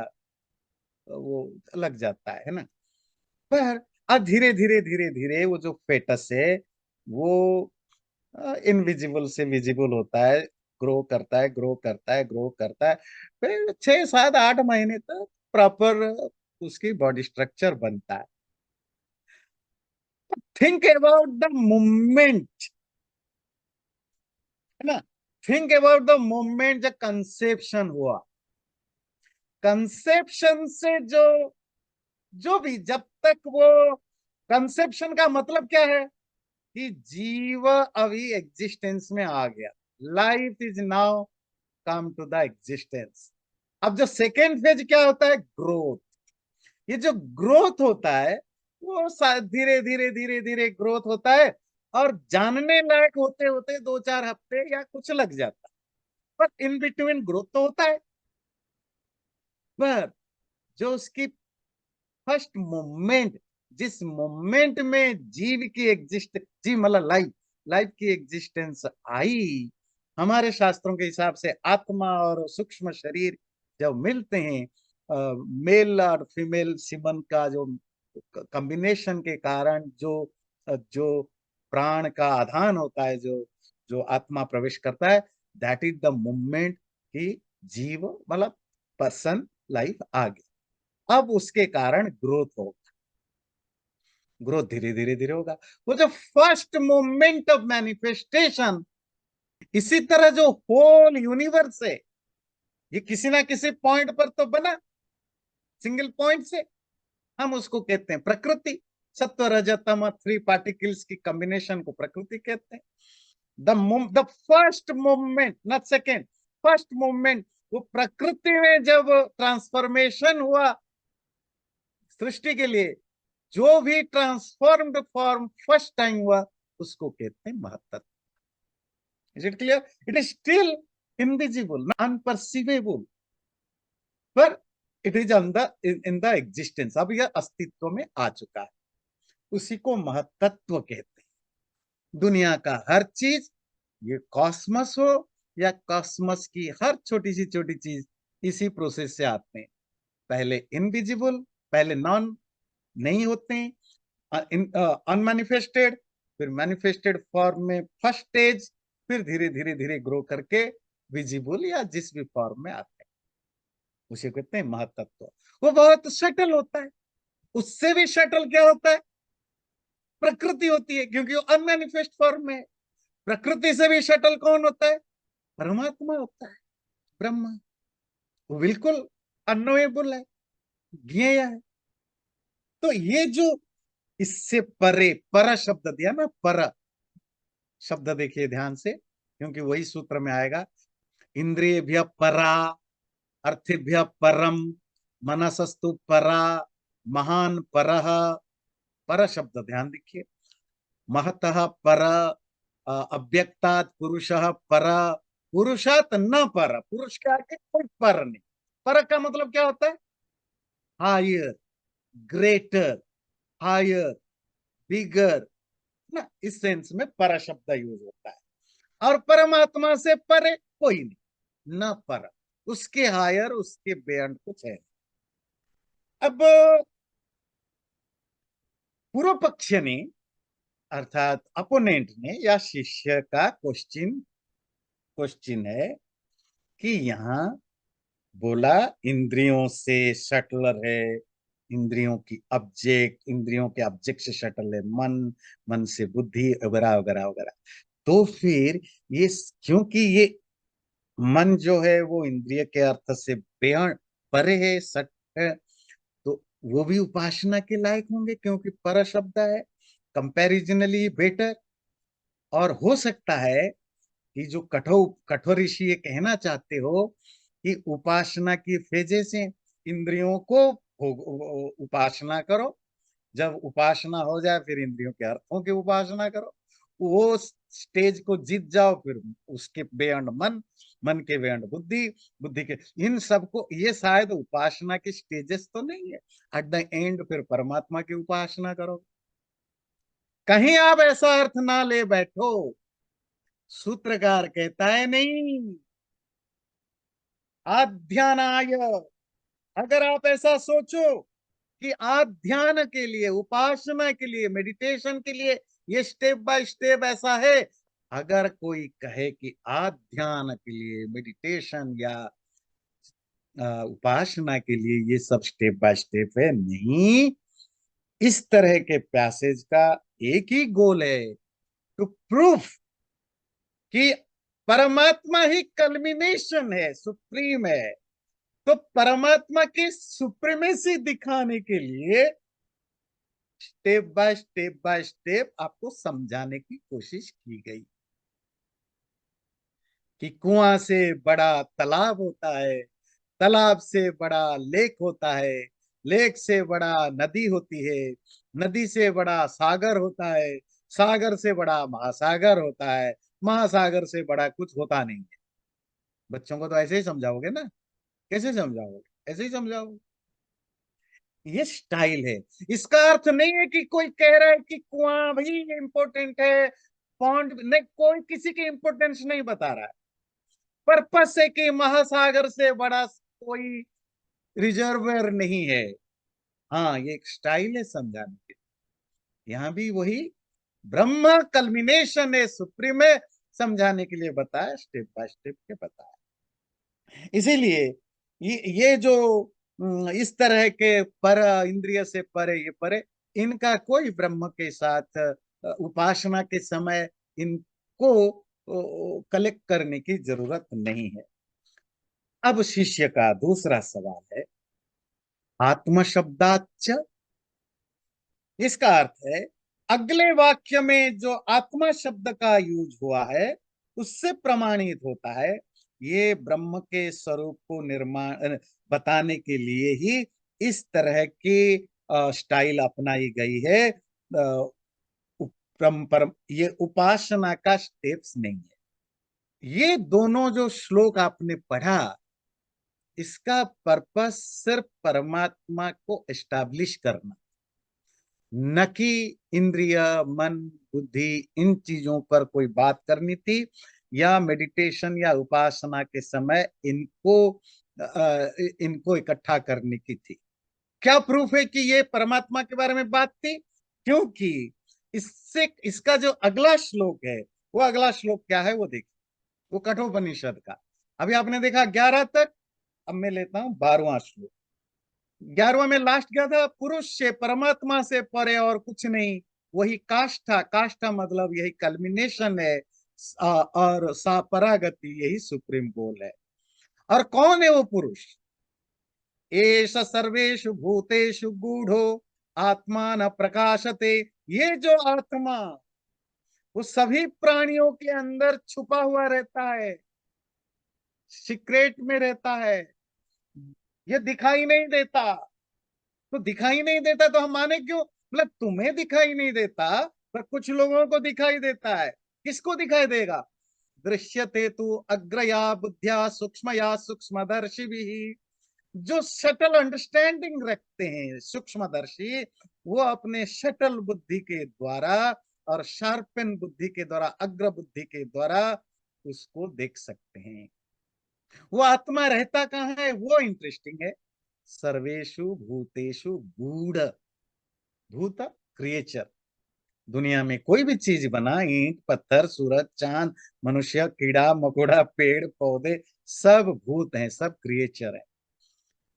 वो लग जाता है ना। पर अब धीरे धीरे धीरे धीरे वो जो फेटस है वो इनविजिबल से विजिबल होता है, ग्रो करता है, ग्रो करता है, ग्रो करता है, फिर 6-7-8 महीने तक प्रॉपर उसकी बॉडी स्ट्रक्चर बनता है। थिंक अबाउट द मूवमेंट, है ना, थिंक अबाउट द मूवमेंट जब कंसेप्शन हुआ, कंसेप्शन से जो जो भी, जब तक वो, कंसेप्शन का मतलब क्या है कि जीव अभी एग्जिस्टेंस में आ गया, life is now come to the existence. अब जो सेकेंड फेज क्या होता है, ग्रोथ। ये जो ग्रोथ होता है वो धीरे धीरे धीरे धीरे ग्रोथ होता है, और जानने लायक होते होते 2-4 हफ्ते या कुछ लग जाता है, पर इन बिटवीन ग्रोथ तो होता है। पर जो उसकी फर्स्ट मूवमेंट, जिस मूवमेंट में जीव की एग्जिस्ट, जीव मतलब लाइफ, लाइफ की एग्जिस्टेंस आई, हमारे शास्त्रों के हिसाब से आत्मा और सूक्ष्म शरीर जब मिलते हैं, मेल और फीमेल सीमन का जो कॉम्बिनेशन के कारण जो जो प्राण का आधान होता है, जो जो आत्मा प्रवेश करता है, दैट इज द मूवमेंट की जीव मतलब पर्सन लाइफ आ गई। अब उसके कारण ग्रोथ होगा, ग्रोथ धीरे धीरे धीरे होगा। वो जो फर्स्ट मोमेंट ऑफ मैनिफेस्टेशन, इसी तरह जो होल यूनिवर्स है, ये किसी ना किसी पॉइंट पर तो बना, सिंगल पॉइंट से, हम उसको कहते हैं प्रकृति। सत्व रज तम 3 पार्टिकल्स की कॉम्बिनेशन को प्रकृति कहते हैं। The first movement, not second, first movement, वो प्रकृति में जब ट्रांसफॉर्मेशन हुआ सृष्टि के लिए, जो भी ट्रांसफॉर्म्ड फॉर्म फर्स्ट टाइम हुआ, उसको कहते हैं महत्तत्व। Is it clear? It is still invisible, unperceivable, पर it is in the existence, अब यह अस्तित्व में आ चुका है। उसी को महत्त्व कहते हैं। दुनिया का हर चीज, ये कॉस्मस हो या कॉस्मस की हर छोटी चीज, इसी प्रोसेस से आते हैं। पहले इनविजिबल, पहले नॉन नहीं होते हैं, अनमैनिफेस्टेड, फिर मैनिफेस्टेड फॉर्म में फर्स्ट स्टेज, फिर धीरे धीरे धीरे ग्रो करके विजिबल या जिस भी फॉर्म में आते हैं, उसे कहते हैं महतत्व। वो बहुत शटल होता है। उससे भी शटल क्या होता है? प्रकृति होती है, क्योंकि वो अनमैनिफेस्ट फॉर्म में है। प्रकृति से भी शटल कौन होता है? परमात्मा होता है, ब्रह्मा। वो बिल्कुल अननोएबल है, ज्ञेय है। तो ये जो इससे परे, पर शब्द दिया ना, पर शब्द देखिए ध्यान से, क्योंकि वही सूत्र में आएगा। इंद्रियभ्य परा, अर्थेभ्य परम, मनसस्तु परा, महान परः। पर शब्द ध्यान देखिए। महतः पर, अव्यक्तात् पुरुषः पर, पुरुषात न पर, पुरुष के आगे कोई पर नहीं। पर का मतलब क्या होता है? हायर, ग्रेटर, हायर, बिगर, ना, इस सेंस में पर शब्द यूज होता है। और परमात्मा से परे कोई नहीं, न पर, उसके हायर, उसके बियॉन्ड कुछ है। अब पूर्व पक्ष ने, अर्थात अपोनेंट ने या शिष्य का क्वेश्चन है कि यहाँ बोला इंद्रियों से शटलर है, इंद्रियों के ऑब्जेक्ट से शटल है मन, मन से बुद्धि, वगैरह वगैरह वगैरह। तो फिर ये, क्योंकि ये मन जो है वो इंद्रिय के अर्थ से बेहद परे है, सट है, तो वो भी उपासना के लायक होंगे, क्योंकि पर शब्द है, कंपैरिजनली बेटर। और हो सकता है कि जो कठोर ऋषि ये कहना चाहते हो कि उपासना की फेजेस हैं, इंद्रियों को उपासना करो, जब उपासना हो जाए फिर इंद्रियों के अर्थों की उपासना करो, वो स्टेज को जीत जाओ, फिर उसके बेअंड मन, मन के बेअंड बुद्धि, बुद्धि के, इन सबको, ये शायद उपासना की स्टेजेस तो नहीं है। एट द एंड फिर परमात्मा की उपासना करो। कहीं आप ऐसा अर्थ ना ले बैठो। सूत्रकार कहता है नहीं, आध्यानाय, अगर आप ऐसा सोचो कि आध्यान के लिए, उपासना के लिए, मेडिटेशन के लिए ये स्टेप बाय स्टेप ऐसा है, अगर कोई कहे कि आध्यान के लिए, मेडिटेशन या उपासना के लिए ये सब स्टेप बाय स्टेप है, नहीं। इस तरह के पैसेज का एक ही गोल है, टू प्रूफ कि परमात्मा ही कल्मिनेशन है, सुप्रीम है। तो परमात्मा की सुप्रीमेसी दिखाने के लिए स्टेप बाय स्टेप आपको समझाने की कोशिश की गई कि कुआं से बड़ा तालाब होता है, तालाब से बड़ा लेक होता है, लेक से बड़ा नदी होती है, नदी से बड़ा सागर होता है, सागर से बड़ा महासागर होता है, महासागर से बड़ा कुछ होता नहीं है। बच्चों को तो ऐसे ही समझाओगे ना? कैसे समझाओगे? ऐसे ही समझाओगे। ये स्टाइल है। इसका अर्थ नहीं है कि कोई कह रहा है कि कुआं भी इंपॉर्टेंट है, पॉन्ड नहीं, कोई किसी की इंपॉर्टेंस नहीं बता रहा है। पर्पस है कि महासागर से बड़ा कोई रिजर्वर नहीं है। हाँ, ये एक स्टाइल है समझाने की। यहाँ भी वही ब्रह्म कल्मिनेशन है, सुप्रीम है, समझाने के लिए बताया, स्टेप बाय स्टेप के बताया। इसीलिए ये जो इस तरह के पर, इंद्रिय से परे, ये परे, इनका कोई ब्रह्म के साथ उपासना के समय इनको कलेक्ट करने की जरूरत नहीं है। अब शिष्य का दूसरा सवाल है, आत्म शब्दाच, इसका अर्थ है अगले वाक्य में जो आत्मा शब्द का यूज हुआ है उससे प्रमाणित होता है ये ब्रह्म के स्वरूप को निर्माण बताने के लिए ही इस तरह की स्टाइल अपनाई गई है। ये उपासना का स्टेप्स नहीं है। ये दोनों जो श्लोक आपने पढ़ा, इसका पर्पस सिर्फ परमात्मा को एस्टैब्लिश करना, न कि इंद्रिय, मन, बुद्धि, इन चीजों पर कोई बात करनी थी, या मेडिटेशन या उपासना के समय इनको इकट्ठा करने की थी। क्या प्रूफ है कि ये परमात्मा के बारे में बात थी? क्योंकि इससे इसका जो अगला श्लोक है, वो अगला श्लोक क्या है वो देखिए, वो कठोपनिषद का। अभी आपने देखा 11 तक, अब मैं लेता हूं 12वां श्लोक। 11वां में लास्ट क्या था? पुरुष से, परमात्मा से परे और कुछ नहीं, वही काष्ठा, काष्ठा मतलब यही कल्मिनेशन है, और सापरागति यही सुप्रीम गोल है। और कौन है वो पुरुष? एष सर्वेषु भूतेषु गूढ़ो आत्मा न प्रकाशते। ये जो आत्मा वो सभी प्राणियों के अंदर छुपा हुआ रहता है, सीक्रेट में रहता है, ये दिखाई नहीं देता। तो दिखाई नहीं देता तो हम माने क्यों? मतलब तुम्हें दिखाई नहीं देता, पर कुछ लोगों को दिखाई देता है। किसको दिखाई देगा? दृश्यते तु अग्रया बुद्धिया सूक्ष्मया सूक्ष्मदर्शी भी। जो शटल अंडरस्टैंडिंग रखते हैं, सूक्ष्मदर्शी, वो अपने शटल बुद्धि के द्वारा और शार्पन बुद्धि के द्वारा, अग्र बुद्धि के द्वारा उसको देख सकते हैं। वो आत्मा रहता कहाँ है, वो इंटरेस्टिंग है। सर्वेषु भूतेषु गूढ़, भूत क्रिएचर, दुनिया में कोई भी चीज बना, ईंट, पत्थर, सूरज, चांद, मनुष्य, कीड़ा मकोड़ा, पेड़ पौधे, सब भूत हैं, सब क्रिएचर है।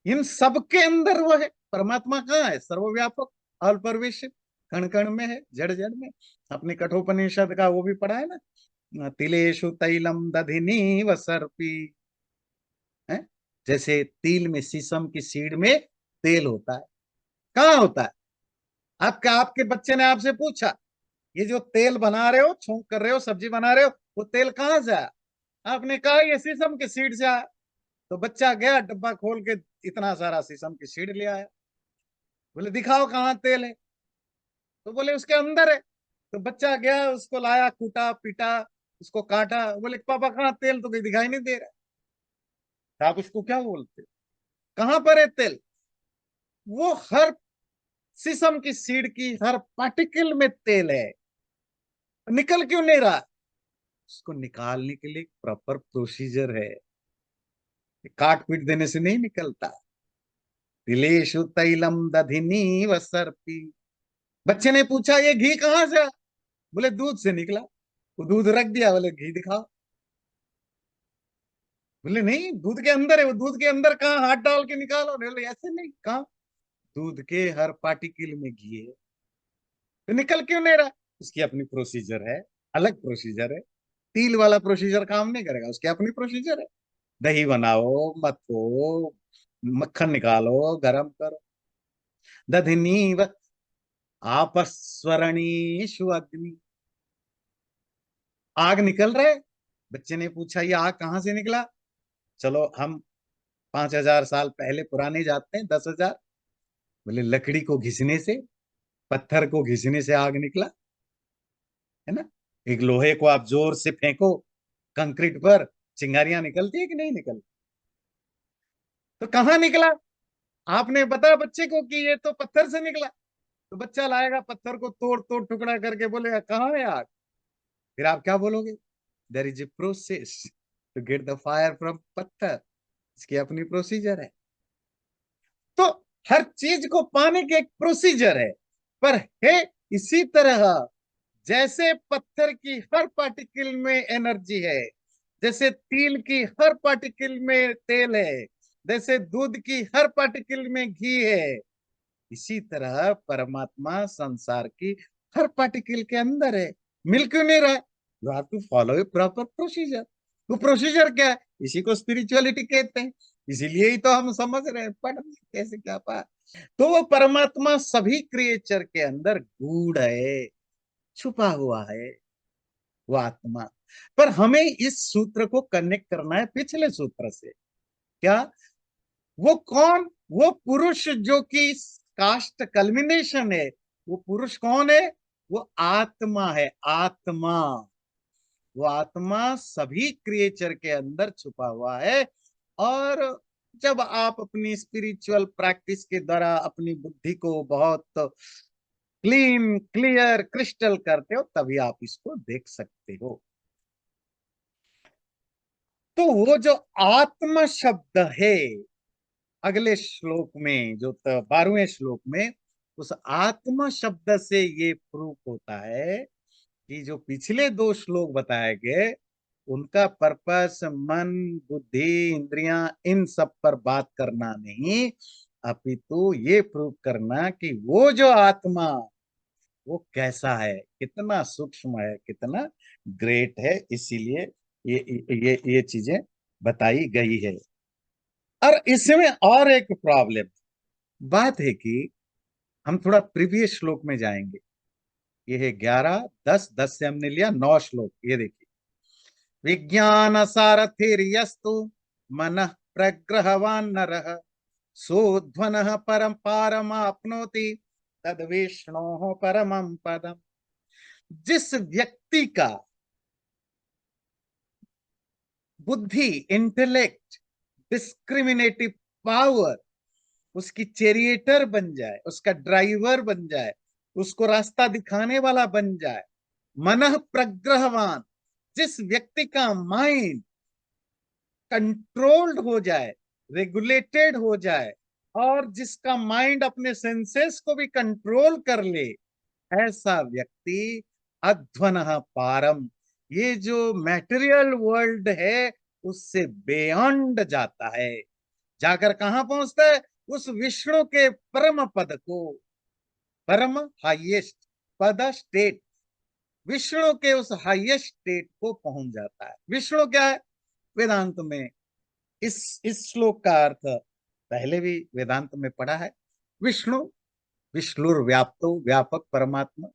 इन सब के अंदर वो है। परमात्मा कहाँ है? सर्वव्यापक, ऑल परवेशिव, कण कण में है, जड़ जड़ में। अपने कठोपनिषद का वो भी पढ़ा है ना, तिलेषु तैलम दधिनी वसर्पी, है? जैसे तिल में, शीशम की सीड में तेल होता है। कहाँ होता है? आपके बच्चे ने आपसे पूछा, ये जो तेल बना रहे हो, छौंक कर रहे हो, सब्जी बना रहे हो, वो तेल कहाँ से आया? आपने कहा ये शीशम की सीड से आया। तो बच्चा गया डब्बा खोल के, इतना सारा शीशम की सीड ले आया। बोले दिखाओ कहाँ तेल है। तो बोले उसके अंदर है। तो बच्चा गया, उसको लाया, कूटा पीटा, उसको काटा। बोले पापा कहाँ तेल? तो कहीं दिखाई नहीं दे रहा। तो आप उसको क्या बोलते? कहाँ पर है तेल? वो हर शीशम की सीड की हर पार्टिकल में तेल है। निकल क्यों नहीं रहा? उसको निकालने के लिए प्रॉपर प्रोसीजर है, काट पीट देने से नहीं निकलता। तिलेषु तैलम दधिनी वसर्पी। बच्चे ने पूछा ये घी कहाँ से? बोले दूध से निकला। वो दूध रख दिया, बोले घी दिखाओ। बोले नहीं, दूध के अंदर है। वो दूध के अंदर कहाँ? हाथ डाल के निकालो। बोले ऐसे नहीं। कहाँ? दूध के हर पार्टिकल में घी है। तो निकल क्यों नहीं रहा? उसकी अपनी प्रोसीजर है, अलग प्रोसीजर है। तिल वाला प्रोसीजर काम नहीं करेगा, उसकी अपनी प्रोसीजर है। दही बनाओ, मथो, मक्खन निकालो, गरम करो। दधिनी आपस्वरणीषु अग्नि। आग निकल रहे। बच्चे ने पूछा ये आग कहाँ से निकला? चलो हम 5,000 साल पहले पुराने जाते हैं, 10,000। बोले लकड़ी को घिसने से, पत्थर को घिसने से आग निकला, है ना। एक लोहे को आप जोर से फेंको कंक्रीट पर, चिंगारियां निकलती है कि नहीं निकलती? तो कहाँ निकला? आपने बताया बच्चे को कि ये तो पत्थर से निकला। तो बच्चा लाएगा पत्थर को, तोड़ तोड़ टुकड़ा करके बोलेगा कहाँ है आग? फिर आप क्या बोलोगे? There is a process to get the fire from पत्थर। इसकी अपनी प्रोसीजर है। तो हर चीज को पाने की एक प्रोसीजर है। पर है इसी तरह, जैसे पत्थर की हर पार्टिकल में एनर्जी है, जैसे तिल की हर पार्टिकल में तेल है, जैसे दूध की हर पार्टिकल में घी है, इसी तरह परमात्मा संसार की हर पार्टिकल के अंदर है। मिल क्यों नहीं रहा? You have to follow a proper procedure. वो प्रोसीजर क्या है? इसी को स्पिरिचुअलिटी कहते हैं। इसीलिए ही तो हम समझ रहे हैं, पढ़ रहे हैं, कैसे क्या पा। तो वो परमात्मा सभी क्रिएचर के अंदर गूढ़ है, छुपा हुआ है, वो आत्मा। पर हमें इस सूत्र को कनेक्ट करना है पिछले सूत्र से। क्या? वो कौन? वो पुरुष जो कि कास्ट कल्मिनेशन है। वो पुरुष कौन है? वो आत्मा है, आत्मा। वो आत्मा सभी क्रिएचर के अंदर छुपा हुआ है। और जब आप अपनी स्पिरिचुअल प्रैक्टिस के द्वारा अपनी बुद्धि को बहुत क्लीन, क्लियर, क्रिस्टल करते हो, तभी आप इसको देख सकते हो। तो वो जो आत्म शब्द है अगले श्लोक में, जो 12वें श्लोक में, उस आत्म शब्द से ये प्रूफ होता है कि जो पिछले 2 श्लोक बताए गए उनका पर्पस मन, बुद्धि, इंद्रियां, इन सब पर बात करना नहीं, अपितु ये प्रूफ करना कि वो जो आत्मा वो कैसा है, कितना सूक्ष्म है, कितना ग्रेट है। इसीलिए ये चीजें बताई गई है। और इसमें और एक प्रॉब्लम बात है कि हम थोड़ा प्रीवियस श्लोक में जाएंगे। ये है 11, 10, 10 से हमने लिया 9 श्लोक। ये देखिए, विज्ञान सारथिर्यस्तु मन प्रग्रहवान नरः सोध्वनः परम पारमाप्नोति तद विष्णोः परमं पदम। जिस व्यक्ति का बुद्धि, इंटेलेक्ट, डिस्क्रिमिनेटिव पावर उसकी चैरिएटर बन जाए, उसका ड्राइवर बन जाए, उसको रास्ता दिखाने वाला बन जाए, मनः प्रग्रहवान, जिस व्यक्ति का माइंड कंट्रोल्ड हो जाए, रेगुलेटेड हो जाए, और जिसका माइंड अपने सेंसेस को भी कंट्रोल कर ले, ऐसा व्यक्ति अध्वनः पारम, ये जो मैटेरियल वर्ल्ड है उससे बियॉन्ड जाता है। जाकर कहां पहुंचता है? उस विष्णु के परम पद को, परम हाईएस्ट पद, स्टेट, विष्णु के उस हाईएस्ट स्टेट को पहुंच जाता है। विष्णु क्या है वेदांत में? इस श्लोक का अर्थ पहले भी वेदांत में पढ़ा है। विष्णु, विष्णुर व्याप्तो, व्यापक परमात्मा।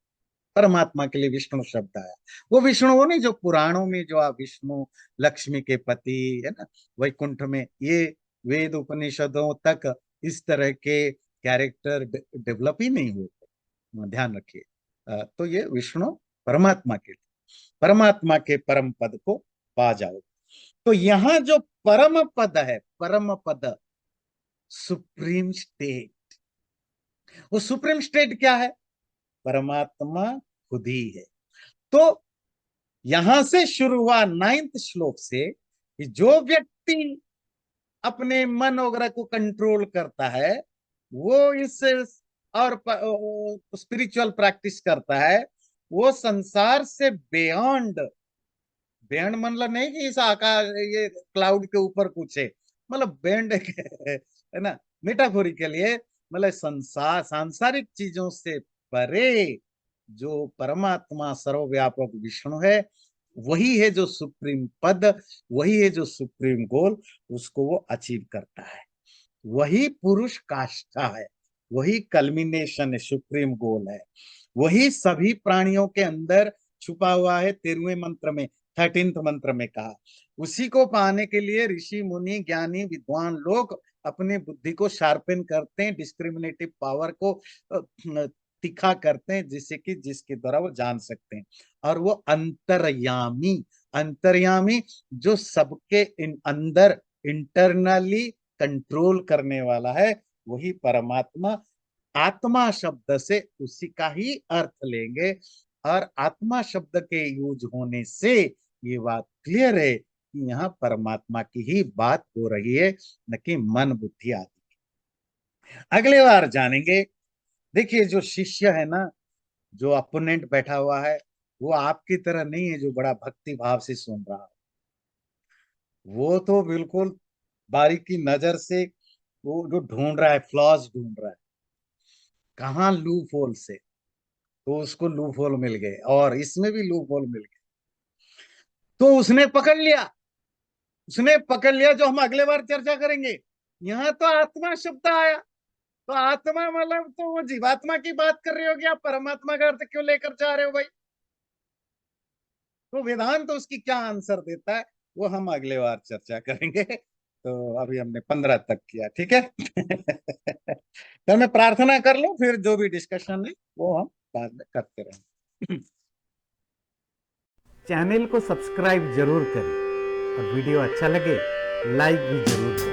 परमात्मा के लिए विष्णु शब्द आया। वो विष्णु वो नहीं जो पुराणों में जो आप विष्णु लक्ष्मी के पति है ना, वैकुंठ में, ये वेद उपनिषदों तक इस तरह के कैरेक्टर डेवलप ही नहीं हुए थे, ध्यान रखिए। तो ये विष्णु परमात्मा के लिए, परमात्मा के परम पद को पा जाओ। तो यहाँ जो परम पद है, परम पद, सुप्रीम स्टेट, वो सुप्रीम स्टेट क्या है? परमात्मा खुद ही है। तो यहां से शुरू हुआ 9th श्लोक से कि जो व्यक्ति अपने मन वगैरह को कंट्रोल करता है, वो इस और स्पिरिचुअल प्रैक्टिस करता है, वो संसार से बियॉन्ड, बियॉन्ड मतलब नहीं कि इस आकाश, ये क्लाउड के ऊपर कुछ है, मतलब बैंड है ना, मेटाफोरिकली है, मतलब संसार, सांसारिक चीजों से परे जो परमात्मा सर्वव्यापक विष्णु है, वही है जो सुप्रीम पद, वही है जो सुप्रीम गोल, उसको वो अचीव करता है। वही पुरुष काष्ठा है, वही कल्मिनेशन है, सुप्रीम गोल है। वही सभी प्राणियों के अंदर छुपा हुआ है। 13वें मंत्र में, 13th मंत्र में कहा। उसी को पाने के लिए ऋषि मुनि ज्ञानी विद्वान लोग अपने बुद्धि को शार्पन करते हैं, डिस्क्रिमिनेटिव पावर को तीखा करते हैं, जिससे कि जिसके द्वारा वो जान सकते हैं। और वो अंतर्यामी, अंतर्यामी जो सबके अंदर इंटरनली कंट्रोल करने वाला है, वही परमात्मा। आत्मा शब्द से उसी का ही अर्थ लेंगे। और आत्मा शब्द के यूज होने से ये बात क्लियर है कि यहाँ परमात्मा की ही बात हो रही है, न कि मन, बुद्धि आदि। अगले बार जानेंगे। देखिए, जो शिष्य है ना, जो अपोनेंट बैठा हुआ है, वो आपकी तरह नहीं है जो बड़ा भक्ति भाव से सुन रहा है। वो तो बिल्कुल बारीकी नजर से वो जो ढूंढ रहा है, फ्लॉज ढूंढ रहा है, कहाँ लूप होल से, तो उसको लूप होल मिल गए, और इसमें भी लूप होल मिल गए, तो उसने पकड़ लिया। उसने पकड़ लिया, जो हम अगले बार चर्चा करेंगे। यहाँ तो आत्मा शब्द आया, तो आत्मा मतलब तो वो जीवात्मा की बात कर रही होगी, आप परमात्मा का अर्थ क्यों लेकर जा रहे हो भाई? तो वेदांत तो उसकी क्या आंसर देता है, वो हम अगले बार चर्चा करेंगे। तो अभी हमने 15 तक किया, ठीक है। तो मैं प्रार्थना कर लूं, फिर जो भी डिस्कशन है वो हम बाद में करते रहेंगे। चैनल को सब्सक्राइब जरूर करें और वीडियो अच्छा लगे लाइक भी जरूर करें।